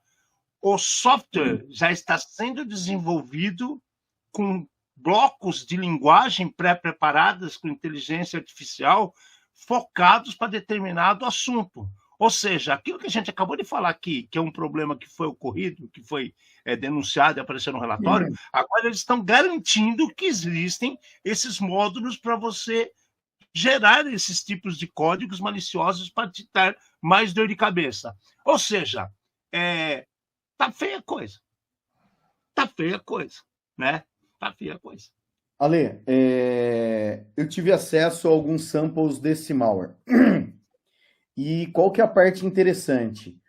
o software já está sendo desenvolvido com blocos de linguagem pré-preparadas com inteligência artificial focados para determinado assunto. Ou seja, aquilo que a gente acabou de falar aqui, que é um problema que foi ocorrido, que foi denunciado e apareceu no relatório, agora eles estão garantindo que existem esses módulos para você gerar esses tipos de códigos maliciosos para te dar mais dor de cabeça. Ou seja, tá feia a coisa. Tá feia a coisa, né? Tá feia a coisa. Ale, eu tive acesso a alguns samples desse malware. E qual que é a parte interessante?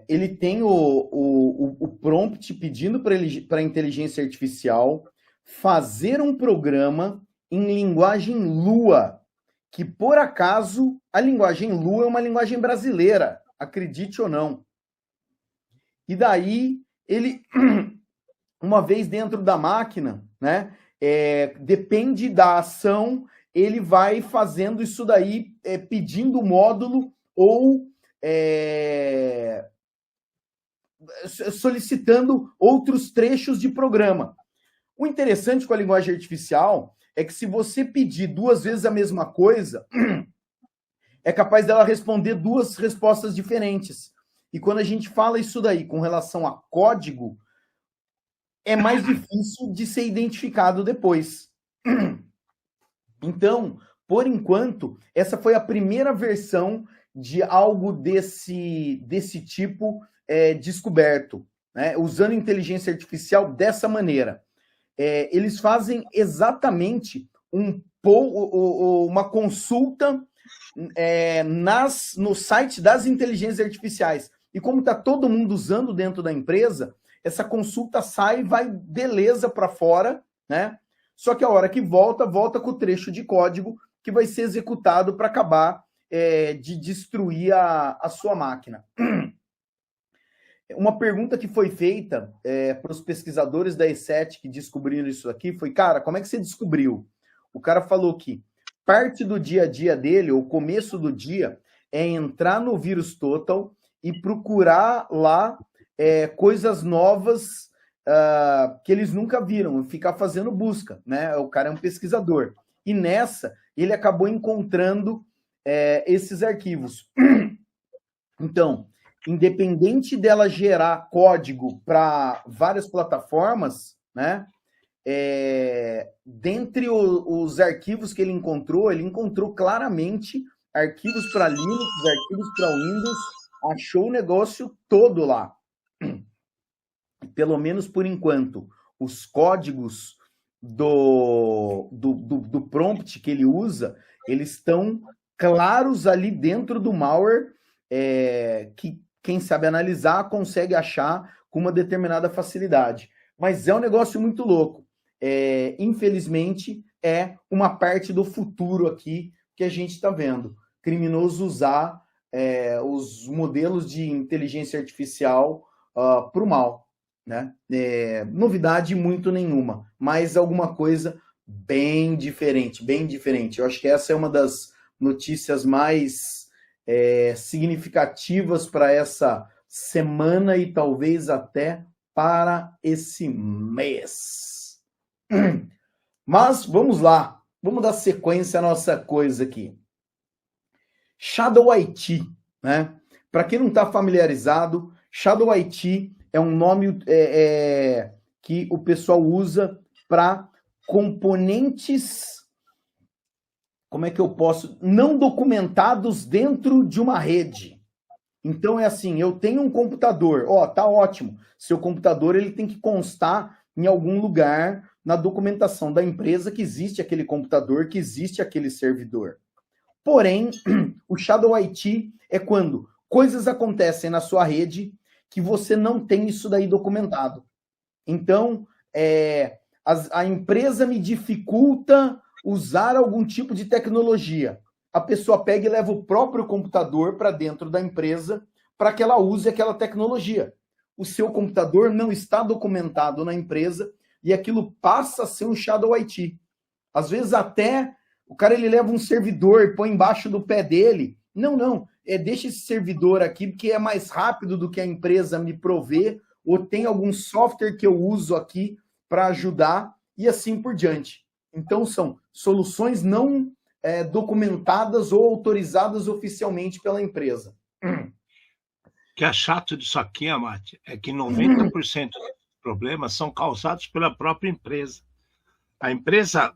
Ele tem o prompt pedindo para a inteligência artificial fazer um programa em linguagem Lua, que, por acaso, a linguagem Lua é uma linguagem brasileira, acredite ou não. E daí, ele, uma vez dentro da máquina, né, depende da ação, ele vai fazendo isso daí, pedindo o módulo ou solicitando outros trechos de programa. O interessante com a linguagem artificial é que se você pedir 2 vezes a mesma coisa, é capaz dela responder 2 respostas diferentes. E quando a gente fala isso daí com relação a código, é mais difícil de ser identificado depois. Então, por enquanto, essa foi a primeira versão de algo desse tipo descoberto, né? Usando inteligência artificial dessa maneira. Eles fazem exatamente uma consulta no site das inteligências artificiais. E como está todo mundo usando dentro da empresa, essa consulta sai e vai beleza para fora, né? Só que a hora que volta com o trecho de código que vai ser executado para acabar de destruir a sua máquina. Uma pergunta que foi feita para os pesquisadores da E7 que descobriram isso aqui foi, cara, como é que você descobriu? O cara falou que parte do dia a dia dele, ou começo do dia, é entrar no VirusTotal e procurar lá coisas novas que eles nunca viram, ficar fazendo busca, né? O cara é um pesquisador. E nessa, ele acabou encontrando esses arquivos. Então, independente dela gerar código para várias plataformas, né? Dentre os arquivos que ele encontrou claramente arquivos para Linux, arquivos para Windows, achou o negócio todo lá. Pelo menos por enquanto, os códigos do prompt que ele usa, eles estão claros ali dentro do malware, que quem sabe analisar consegue achar com uma determinada facilidade. Mas é um negócio muito louco. Infelizmente, é uma parte do futuro aqui que a gente está vendo. Criminoso usar os modelos de inteligência artificial para o mal. Né? Novidade muito nenhuma, mas alguma coisa bem diferente, bem diferente. Eu acho que essa é uma das notícias mais significativas para essa semana e talvez até para esse mês. Mas vamos lá. Vamos dar sequência à nossa coisa aqui. Shadow IT, né? Para quem não está familiarizado, Shadow IT é um nome que o pessoal usa para componentes, como é que eu posso, não documentados dentro de uma rede. Então é assim, eu tenho um computador, tá ótimo. Seu computador ele tem que constar em algum lugar na documentação da empresa que existe aquele computador, que existe aquele servidor. Porém, o Shadow IT é quando coisas acontecem na sua rede que você não tem isso daí documentado. Então, a empresa me dificulta usar algum tipo de tecnologia. A pessoa pega e leva o próprio computador para dentro da empresa para que ela use aquela tecnologia. O seu computador não está documentado na empresa e aquilo passa a ser um Shadow IT. Às vezes até o cara ele leva um servidor e põe embaixo do pé dele. Não, deixa esse servidor aqui porque é mais rápido do que a empresa me provê, ou tem algum software que eu uso aqui para ajudar e assim por diante. Então são soluções não documentadas ou autorizadas oficialmente pela empresa. O que é chato disso aqui, Amate, é que 90% dos problemas são causados pela própria empresa. A empresa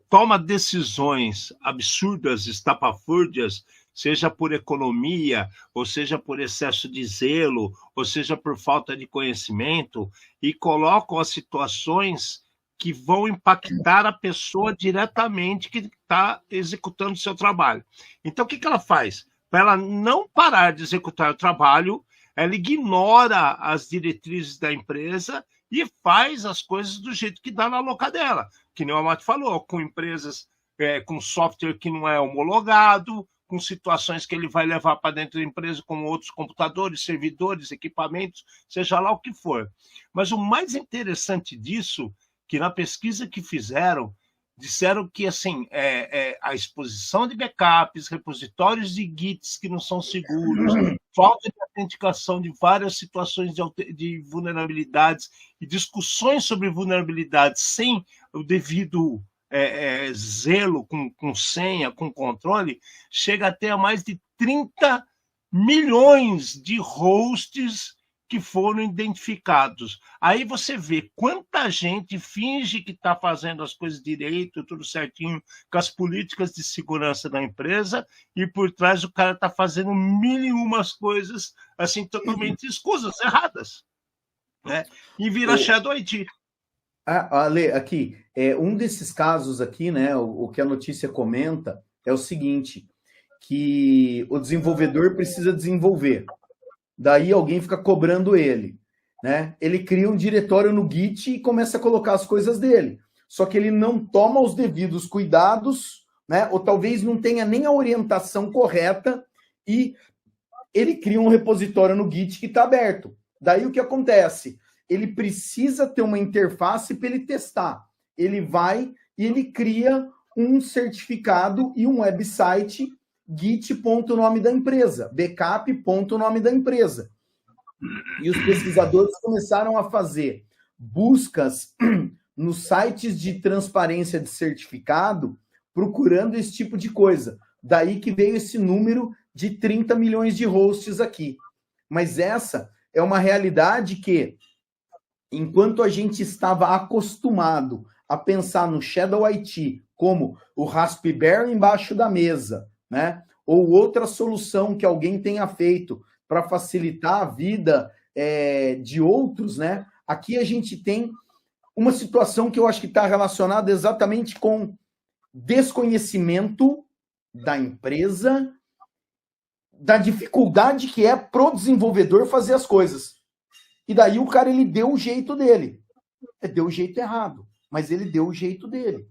toma decisões absurdas, estapafúrdias, seja por economia, ou seja por excesso de zelo, ou seja por falta de conhecimento, e colocam as situações que vão impactar a pessoa diretamente que está executando o seu trabalho. Então, o que ela faz? Para ela não parar de executar o trabalho, ela ignora as diretrizes da empresa e faz as coisas do jeito que dá na louca dela. Que nem o Amate falou, com empresas, com software que não é homologado, com situações que ele vai levar para dentro da empresa, como outros computadores, servidores, equipamentos, seja lá o que for. Mas o mais interessante disso, que na pesquisa que fizeram, disseram que assim, a exposição de backups, repositórios de Gits que não são seguros, falta de autenticação de várias situações de vulnerabilidades e discussões sobre vulnerabilidades sem o devido zelo, com senha, com controle, chega até a mais de 30 milhões de hosts que foram identificados. Aí você vê quanta gente finge que está fazendo as coisas direito, tudo certinho, com as políticas de segurança da empresa, e por trás o cara está fazendo mil e umas coisas assim, totalmente escusas, erradas. Né? E vira Shadow IT. Ale, aqui, um desses casos aqui, né, o que a notícia comenta é o seguinte, que o desenvolvedor precisa desenvolver. Daí alguém fica cobrando ele, né? Ele cria um diretório no Git e começa a colocar as coisas dele. Só que ele não toma os devidos cuidados, né? Ou talvez não tenha nem a orientação correta e ele cria um repositório no Git que está aberto. Daí o que acontece? Ele precisa ter uma interface para ele testar. Ele vai e ele cria um certificado e um website git.nome da empresa, backup.nome da empresa. E os pesquisadores começaram a fazer buscas nos sites de transparência de certificado, procurando esse tipo de coisa. Daí que veio esse número de 30 milhões de hosts aqui. Mas essa é uma realidade que, enquanto a gente estava acostumado a pensar no Shadow IT como o Raspberry embaixo da mesa, né? Ou outra solução que alguém tenha feito para facilitar a vida de outros, né? Aqui a gente tem uma situação que eu acho que está relacionada exatamente com desconhecimento da empresa, da dificuldade que é pro desenvolvedor fazer as coisas. E daí o cara, ele deu o jeito dele. Deu o jeito errado, mas ele deu o jeito dele,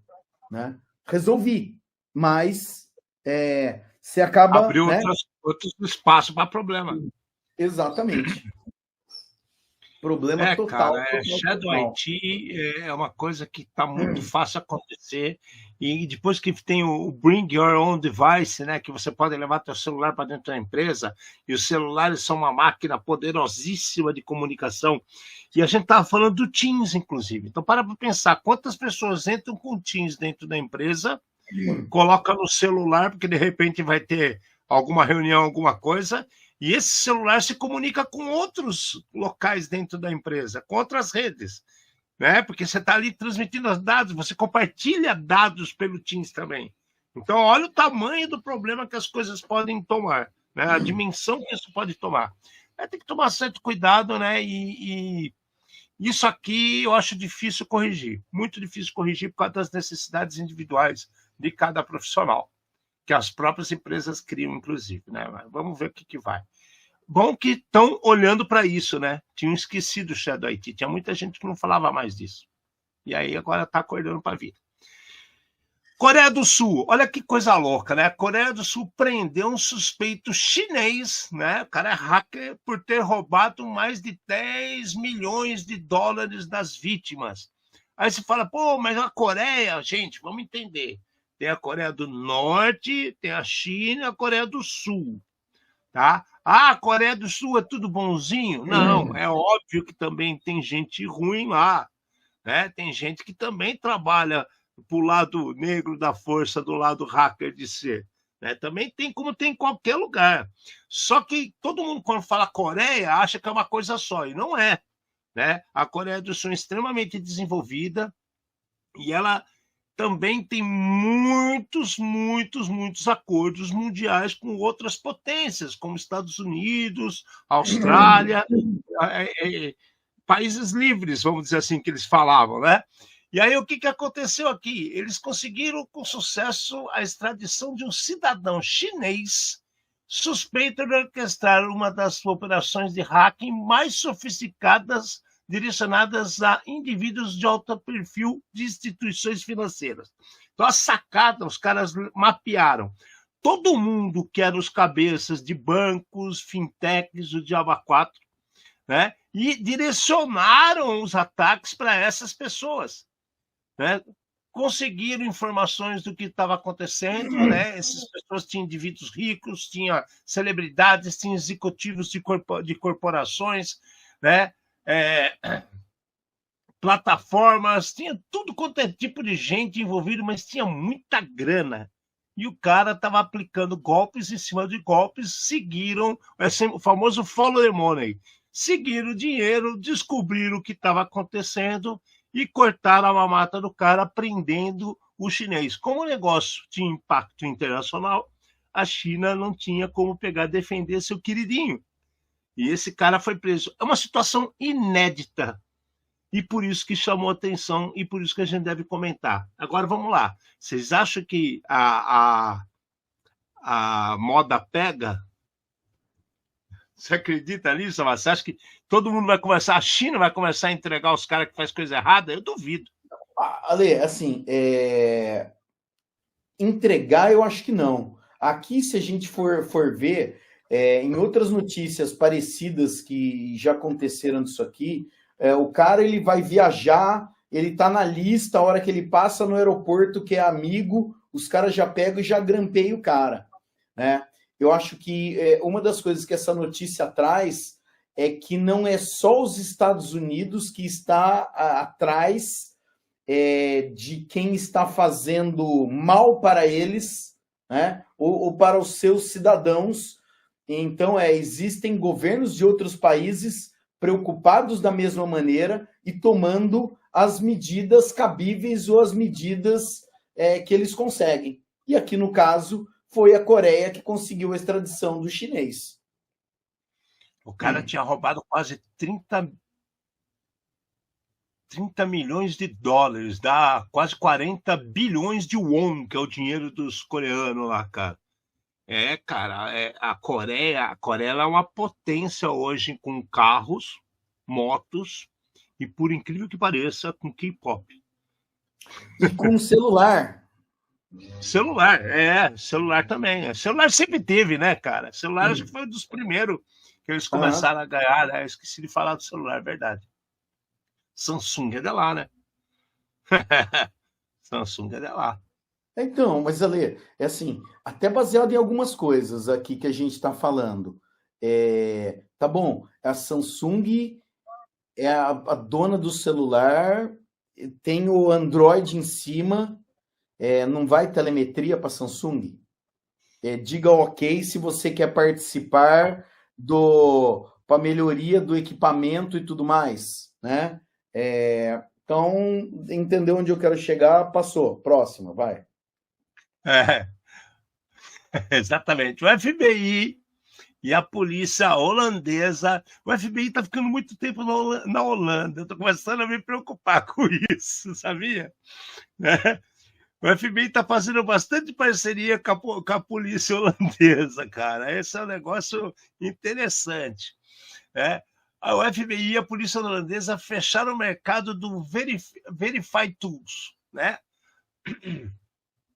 né? Resolvi, mas você acaba... Abriu, né? outros espaços para problema. Exatamente. Problema total. Cara, Shadow IT é uma coisa que está muito fácil acontecer. E depois que tem o Bring Your Own Device, né, que você pode levar seu celular para dentro da empresa, e os celulares são uma máquina poderosíssima de comunicação. E a gente estava falando do Teams, inclusive. Então, para pensar quantas pessoas entram com o Teams dentro da empresa, coloca no celular, porque de repente vai ter alguma reunião, alguma coisa, e esse celular se comunica com outros locais dentro da empresa, com outras redes, né? Porque você está ali transmitindo os dados, você compartilha dados pelo Teams também. Então, olha o tamanho do problema que as coisas podem tomar, né? A dimensão que isso pode tomar. Tem que tomar certo cuidado, né? E isso aqui eu acho difícil corrigir, muito difícil corrigir por causa das necessidades individuais de cada profissional, que as próprias empresas criam, inclusive, né? Mas vamos ver o que vai. Bom que estão olhando para isso, né? Tinham esquecido o Shadow IT, tinha muita gente que não falava mais disso. E aí agora está acordando para a vida. Coreia do Sul, olha que coisa louca, né? A Coreia do Sul prendeu um suspeito chinês, né? O cara é hacker por ter roubado mais de 10 milhões de dólares das vítimas. Aí você fala, pô, mas a Coreia, gente, vamos entender. Tem a Coreia do Norte, tem a China e a Coreia do Sul, tá? Ah, a Coreia do Sul é tudo bonzinho? Não, é óbvio que também tem gente ruim lá, né? Tem gente que também trabalha para o lado negro da força, do lado hacker de ser, né? Também tem, como tem em qualquer lugar. Só que todo mundo, quando fala Coreia, acha que é uma coisa só, e não é, né? A Coreia do Sul é extremamente desenvolvida e ela também tem muitos acordos mundiais com outras potências, como Estados Unidos, Austrália, países livres, vamos dizer assim, que eles falavam, né? E aí o que aconteceu aqui? Eles conseguiram com sucesso a extradição de um cidadão chinês suspeito de orquestrar uma das operações de hacking mais sofisticadas direcionadas a indivíduos de alto perfil de instituições financeiras. Então, a sacada, os caras mapearam todo mundo que era os cabeças de bancos, fintechs, o Diabo 4, né? E direcionaram os ataques para essas pessoas, né? Conseguiram informações do que estava acontecendo, né? Essas pessoas tinham indivíduos ricos, tinham celebridades, tinham executivos de corporações, né? Plataformas, tinha tudo quanto é tipo de gente envolvido, mas tinha muita grana. E o cara estava aplicando golpes em cima de golpes, seguiram o famoso follow the money. Seguiram o dinheiro, descobriram o que estava acontecendo e cortaram a mamata do cara, prendendo o chinês. Como o negócio tinha impacto internacional, a China não tinha como pegar e defender seu queridinho. E esse cara foi preso. É uma situação inédita. E por isso que chamou atenção e por isso que a gente deve comentar. Agora vamos lá. Vocês acham que a moda pega? Você acredita nisso? Você acha que todo mundo vai começar, a China vai começar a entregar os caras que fazem coisa errada? Eu duvido. Ale, assim, entregar eu acho que não. Aqui, se a gente for ver, em outras notícias parecidas que já aconteceram disso aqui, o cara ele vai viajar, ele tá na lista, a hora que ele passa no aeroporto, que é amigo, os caras já pegam e já grampeiam o cara, né? Eu acho que uma das coisas que essa notícia traz é que não é só os Estados Unidos que está atrás de quem está fazendo mal para eles, né? Ou para os seus cidadãos. Então, existem governos de outros países preocupados da mesma maneira e tomando as medidas cabíveis ou as medidas que eles conseguem. E aqui, no caso, foi a Coreia que conseguiu a extradição do chinês. O cara tinha roubado quase 30 milhões de dólares, dá quase 40 bilhões de won, que é o dinheiro dos coreanos lá, cara. Cara, a Coreia ela é uma potência hoje com carros, motos e, por incrível que pareça, com K-pop. E com celular. Celular também. Celular sempre teve, né, cara? Celular acho que foi um dos primeiros que eles começaram a ganhar, né? Eu esqueci de falar do celular, é verdade. Samsung é de lá, né? Samsung é de lá. Então, mas Ale, é assim, até baseado em algumas coisas aqui que a gente está falando. Tá bom, a Samsung é a dona do celular, tem o Android em cima, não vai telemetria para Samsung? Diga ok se você quer participar para melhoria do equipamento e tudo mais, né? Então, entendeu onde eu quero chegar? Passou. Próxima, vai. Exatamente. O FBI e a polícia holandesa. O FBI está ficando muito tempo na Holanda. Eu estou começando a me preocupar com isso, sabia? O FBI está fazendo bastante parceria com a polícia holandesa, cara. Esse é um negócio interessante. O FBI e a polícia holandesa fecharam o mercado do Verify Tools, né?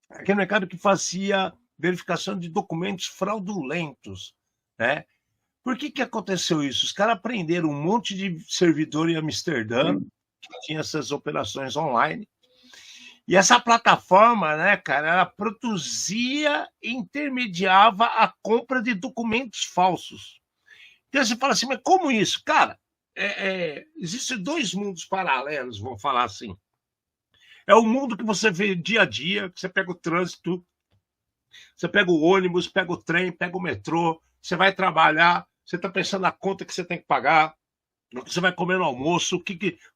Aquele mercado que fazia verificação de documentos fraudulentos, né? Por que aconteceu isso? Os caras prenderam um monte de servidor em Amsterdã, que tinha essas operações online, e essa plataforma, né, cara, ela produzia e intermediava a compra de documentos falsos. Então você fala assim, mas como isso? Cara, existem dois mundos paralelos, vamos falar assim. É o mundo que você vê dia a dia, que você pega o trânsito, você pega o ônibus, pega o trem, pega o metrô, você vai trabalhar, você está pensando na conta que você tem que pagar, o que você vai comer no almoço,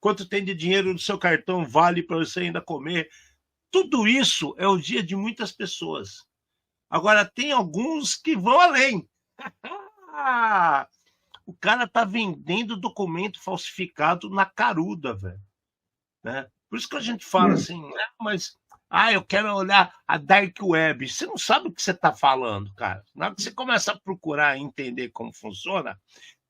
quanto tem de dinheiro no seu cartão vale para você ainda comer. Tudo isso é o dia de muitas pessoas. Agora, tem alguns que vão além. O cara está vendendo documento falsificado na caruda, velho. Né? Por isso que a gente fala assim, né? Mas eu quero olhar a Dark Web. Você não sabe o que você está falando, cara. Na hora que você começa a procurar e entender como funciona,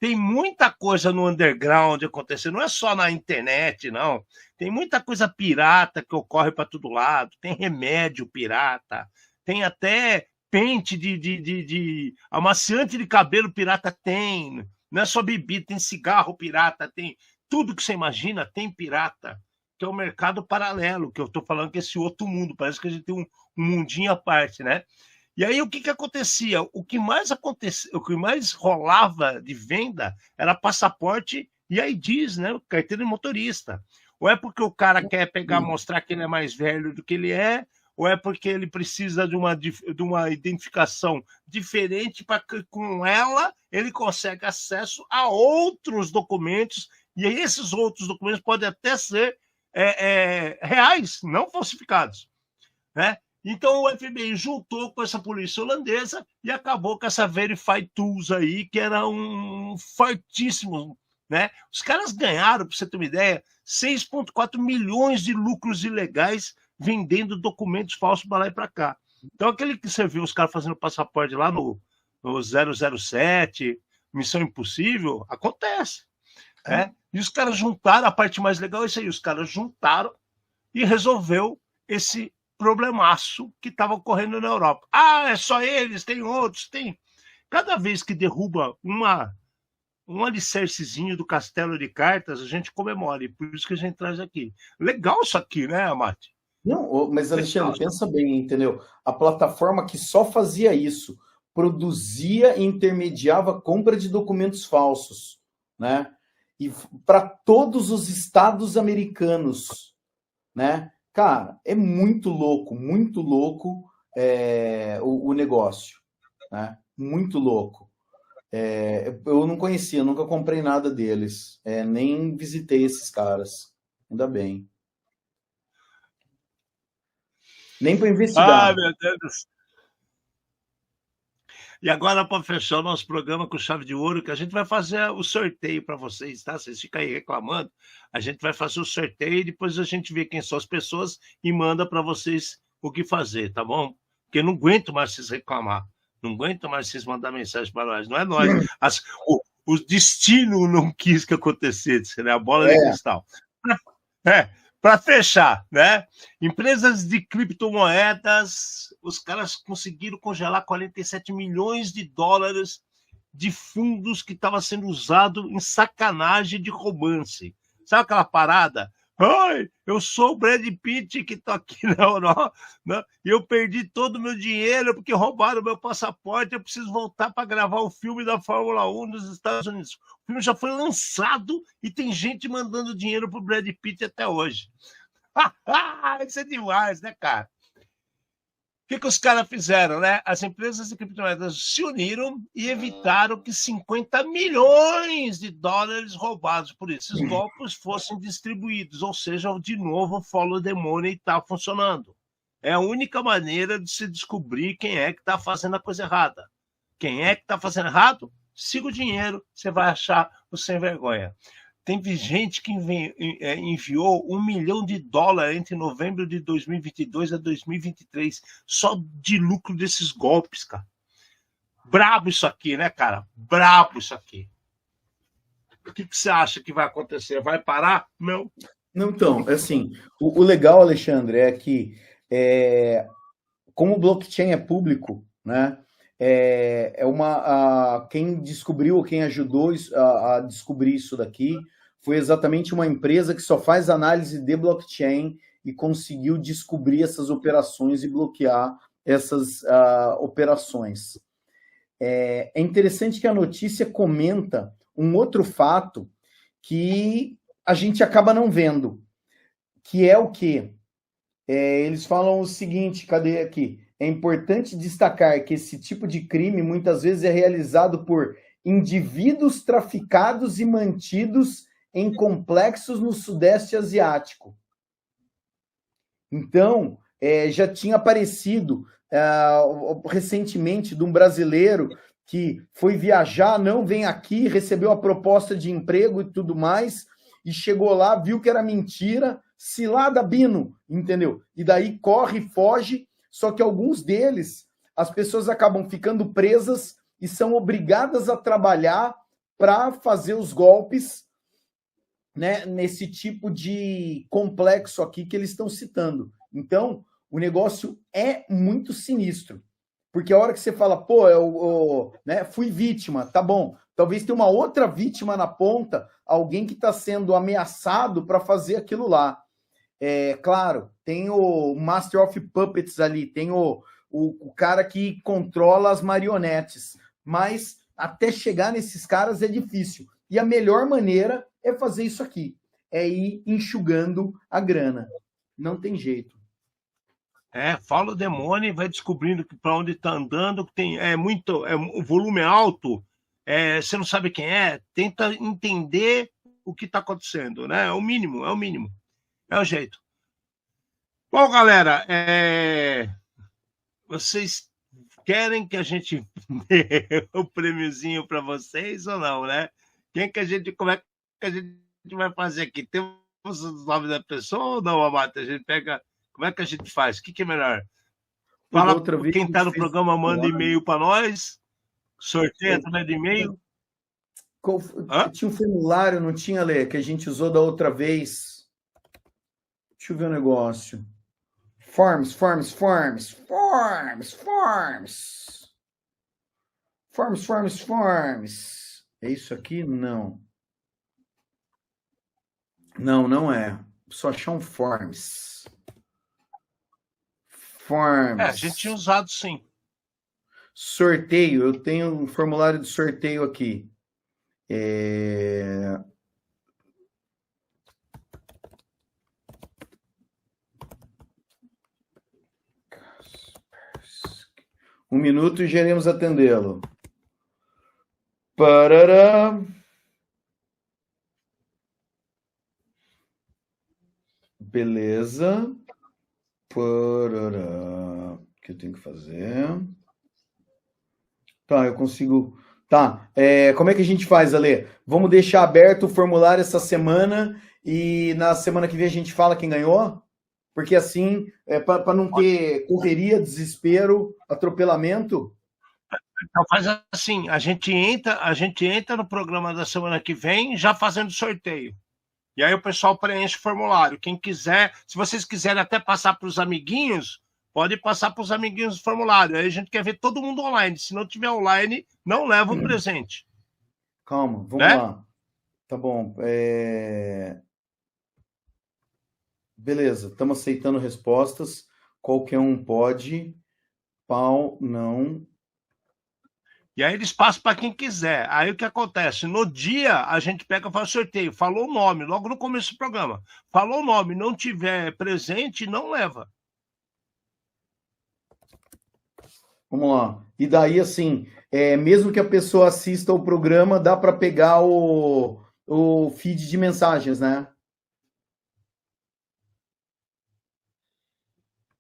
tem muita coisa no underground acontecendo, não é só na internet, não. Tem muita coisa pirata que ocorre para todo lado, tem remédio pirata, tem até pente de amaciante de cabelo pirata tem, não é só bebida, tem cigarro pirata, tem tudo que você imagina, tem pirata, que é o mercado paralelo, que eu estou falando que é esse outro mundo, parece que a gente tem um mundinho à parte, né? E aí o que acontecia? O que mais rolava de venda era passaporte e IDs, né? Carteira de motorista. Ou é porque o cara quer pegar, mostrar que ele é mais velho do que ele é, ou é porque ele precisa de uma identificação diferente para que com ela ele consegue acesso a outros documentos, e esses outros documentos podem até ser reais, não falsificados, né? Então o FBI juntou com essa polícia holandesa e acabou com essa Verify Tools aí, que era um fortíssimo, né? Os caras ganharam, para você ter uma ideia, 6,4 milhões de lucros ilegais vendendo documentos falsos para lá e para cá. Então aquele que você viu os caras fazendo passaporte lá no 007, Missão Impossível, acontece, né? E os caras juntaram, a parte mais legal é isso aí, os caras juntaram e resolveu esse problemaço que estava ocorrendo na Europa. É só eles, tem outros, tem. Cada vez que derruba um alicercezinho do castelo de cartas, a gente comemora, e por isso que a gente traz aqui. Legal isso aqui, né, Amate? Não, mas Alexandre, pensa bem, entendeu? A plataforma que só fazia isso, produzia e intermediava a compra de documentos falsos, né? E para todos os estados americanos, né? Cara, é muito louco o negócio, né? Muito louco. Eu não conhecia, nunca comprei nada deles, nem visitei esses caras, ainda bem. Nem para investigar. Meu Deus. E agora, para fechar o nosso programa com chave de ouro, que a gente vai fazer o sorteio para vocês, tá? Vocês ficam aí reclamando, a gente vai fazer o sorteio e depois a gente vê quem são as pessoas e manda para vocês o que fazer, tá bom? Porque eu não aguento mais vocês reclamar, não aguento mais vocês mandar mensagem para nós, não é nós. O destino não quis que acontecesse, né? A bola de cristal. Para fechar, né? Empresas de criptomoedas, os caras conseguiram congelar 47 milhões de dólares de fundos que estava sendo usado em sacanagem de romance. Sabe aquela parada? Ai, eu sou o Brad Pitt que estou aqui na Europa, né? E eu perdi todo o meu dinheiro porque roubaram o meu passaporte, eu preciso voltar para gravar o filme da Fórmula 1 nos Estados Unidos. O filme já foi lançado e tem gente mandando dinheiro para o Brad Pitt até hoje. Isso é demais, né, cara? O que os caras fizeram, né? As empresas de criptomoedas se uniram e evitaram que 50 milhões de dólares roubados por esses golpes fossem distribuídos. Ou seja, de novo, o follow the money está funcionando. É a única maneira de se descobrir quem é que está fazendo a coisa errada. Quem é que está fazendo errado? Siga o dinheiro, você vai achar o sem vergonha. Tem gente que enviou $1 milhão entre novembro de 2022 a 2023, só de lucro desses golpes, cara. Brabo isso aqui, né, cara? Brabo isso aqui. O que você acha que vai acontecer? Vai parar? Não. Não, então, assim, o legal, Alexandre, é que como o blockchain é público, né? Quem descobriu, quem ajudou a descobrir isso daqui foi exatamente uma empresa que só faz análise de blockchain e conseguiu descobrir essas operações e bloquear essas operações. É interessante que a notícia comenta um outro fato que a gente acaba não vendo, que é o quê? Eles falam o seguinte, cadê aqui? É importante destacar que esse tipo de crime muitas vezes é realizado por indivíduos traficados e mantidos em complexos no Sudeste Asiático. Então, já tinha aparecido recentemente de um brasileiro que foi viajar, não vem aqui, recebeu a proposta de emprego e tudo mais, e chegou lá, viu que era mentira, cilada Bino, entendeu? E daí corre, foge, só que alguns deles, as pessoas acabam ficando presas e são obrigadas a trabalhar para fazer os golpes, né, nesse tipo de complexo aqui que eles estão citando. Então, o negócio é muito sinistro. Porque a hora que você fala, pô, né, fui vítima, tá bom. Talvez tenha uma outra vítima na ponta, alguém que está sendo ameaçado para fazer aquilo lá. Claro, tem o Master of Puppets ali, tem o cara que controla as marionetes, mas até chegar nesses caras é difícil. E a melhor maneira é fazer isso aqui, é ir enxugando a grana. Não tem jeito. Fala o demônio, vai descobrindo para onde está andando, que tem o volume é alto, você não sabe quem é, tenta entender o que está acontecendo, né? É o mínimo, é o jeito. Bom, galera, vocês querem que a gente dê o prêmiozinho para vocês ou não, né? Como é que a gente vai fazer aqui? Temos os nomes da pessoa ou não, Amata? A gente pega. Como é que a gente faz? O que é melhor? Fala quem está no programa, manda e-mail para nós. Sorteia através de e-mail. Tinha um formulário, não tinha, Lê, que a gente usou da outra vez. Deixa eu ver o negócio. Forms. É isso aqui? Não. Não é. Só achar um Forms. A gente tinha usado, sim. Sorteio. Eu tenho um formulário de sorteio aqui. Um minuto e já iremos atendê-lo. Parará. Beleza. Parará. O que eu tenho que fazer? Tá, eu consigo. Tá. Como é que a gente faz, Ale? Vamos deixar aberto o formulário essa semana e na semana que vem a gente fala quem ganhou? Porque assim, para não ter correria, desespero, atropelamento. Então faz assim, a gente entra no programa da semana que vem já fazendo sorteio. E aí o pessoal preenche o formulário. Quem quiser, se vocês quiserem até passar para os amiguinhos, pode passar para os amiguinhos o formulário. Aí a gente quer ver todo mundo online. Se não tiver online, não leva o presente. Calma, vamos Né? lá. Tá bom. Beleza, estamos aceitando respostas. Qualquer um pode. Pau, não. E aí eles passam para quem quiser. Aí o que acontece? No dia, a gente pega e faz o sorteio. Falou o nome, logo no começo do programa. Falou o nome, não tiver presente, não leva. Vamos lá. E daí, assim, mesmo que a pessoa assista o programa, dá para pegar o feed de mensagens, né?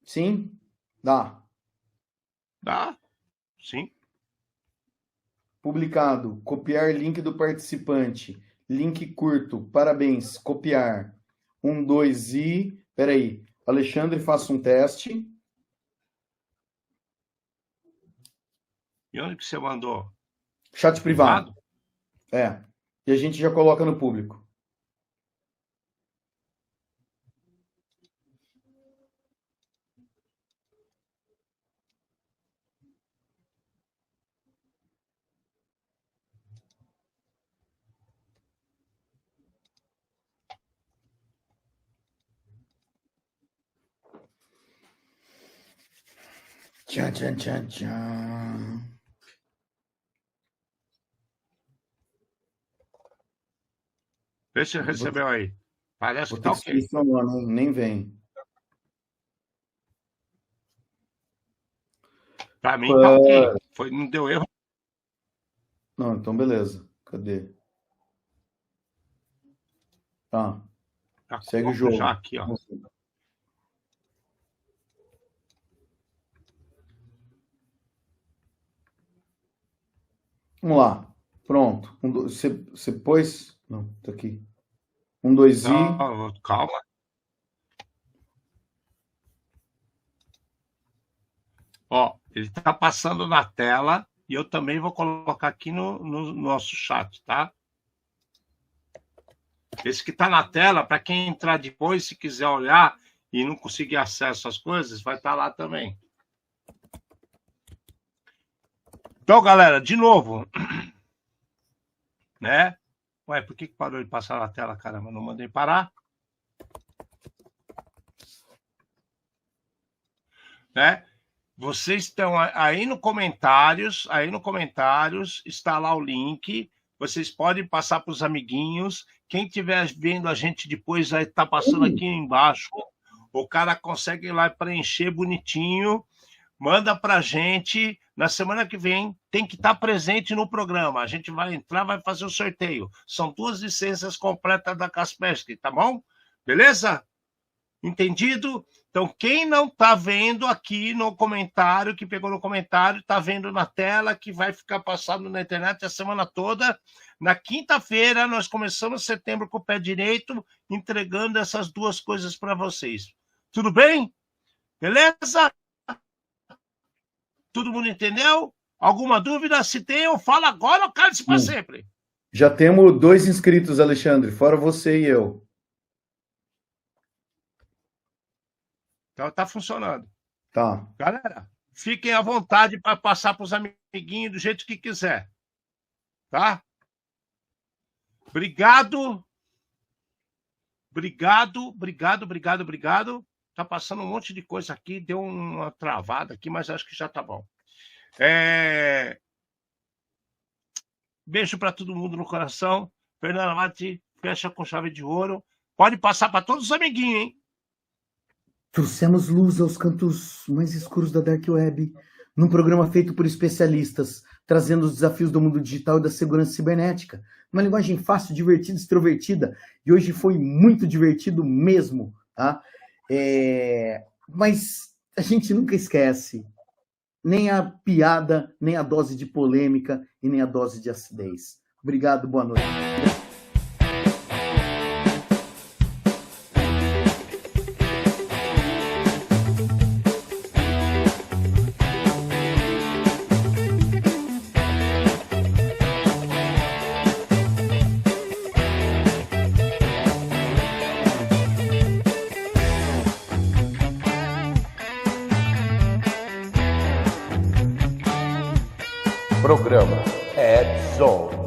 Sim? Dá. Dá? Sim. Publicado. Copiar link do participante. Link curto. Parabéns. Copiar. 1, 2 e... Peraí. Alexandre, faça um teste. E onde que você mandou? Chat privado. E a gente já coloca no público. Tchan, tchan, tchan, tchan. Vê se recebeu aí. Parece Vou que ter tá que ok. esquecer o nome, nem vem. Para mim tá ok. Não deu erro. Não, então beleza. Cadê? Tá. Tá Segue o jogo. Já aqui, ó. Vamos lá. Pronto. Você pôs? Não, tá aqui. 1, 2 e... Não, calma. Ó, ele tá passando na tela e eu também vou colocar aqui no nosso chat, tá? Esse que tá na tela, para quem entrar depois, se quiser olhar e não conseguir acesso às coisas, vai estar lá também. Então, galera, de novo, né? Ué, por que parou de passar na tela, caramba? Não mandei parar. Né? Vocês estão aí no comentários, está lá o link. Vocês podem passar para os amiguinhos. Quem estiver vendo a gente depois vai estar passando aqui embaixo. O cara consegue ir lá e preencher bonitinho. Manda para a gente. Na semana que vem tem que estar presente no programa. A gente vai entrar, vai fazer o sorteio. São 2 licenças completas da Kaspersky, tá bom? Beleza? Entendido? Então, quem não está vendo aqui no comentário, que pegou no comentário, está vendo na tela, que vai ficar passando na internet a semana toda. Na quinta-feira, nós começamos setembro com o pé direito, entregando essas 2 coisas para vocês. Tudo bem? Beleza? Todo mundo entendeu? Alguma dúvida? Se tem, eu falo agora ou cale-se para sempre. Já temos 2 inscritos, Alexandre, fora você e eu. Então tá funcionando. Tá. Galera, fiquem à vontade para passar para os amiguinhos do jeito que quiser. Tá? Obrigado. Obrigado. Tá passando um monte de coisa aqui, deu uma travada aqui, mas acho que já tá bom. Beijo para todo mundo no coração. Fernanda Mati, fecha com chave de ouro. Pode passar para todos os amiguinhos, hein? Trouxemos luz aos cantos mais escuros da Dark Web, num programa feito por especialistas, trazendo os desafios do mundo digital e da segurança cibernética. Uma linguagem fácil, divertida, extrovertida. E hoje foi muito divertido mesmo, tá? Mas a gente nunca esquece nem a piada, nem a dose de polêmica e nem a dose de acidez. Obrigado, boa noite. Programa Ed Zone.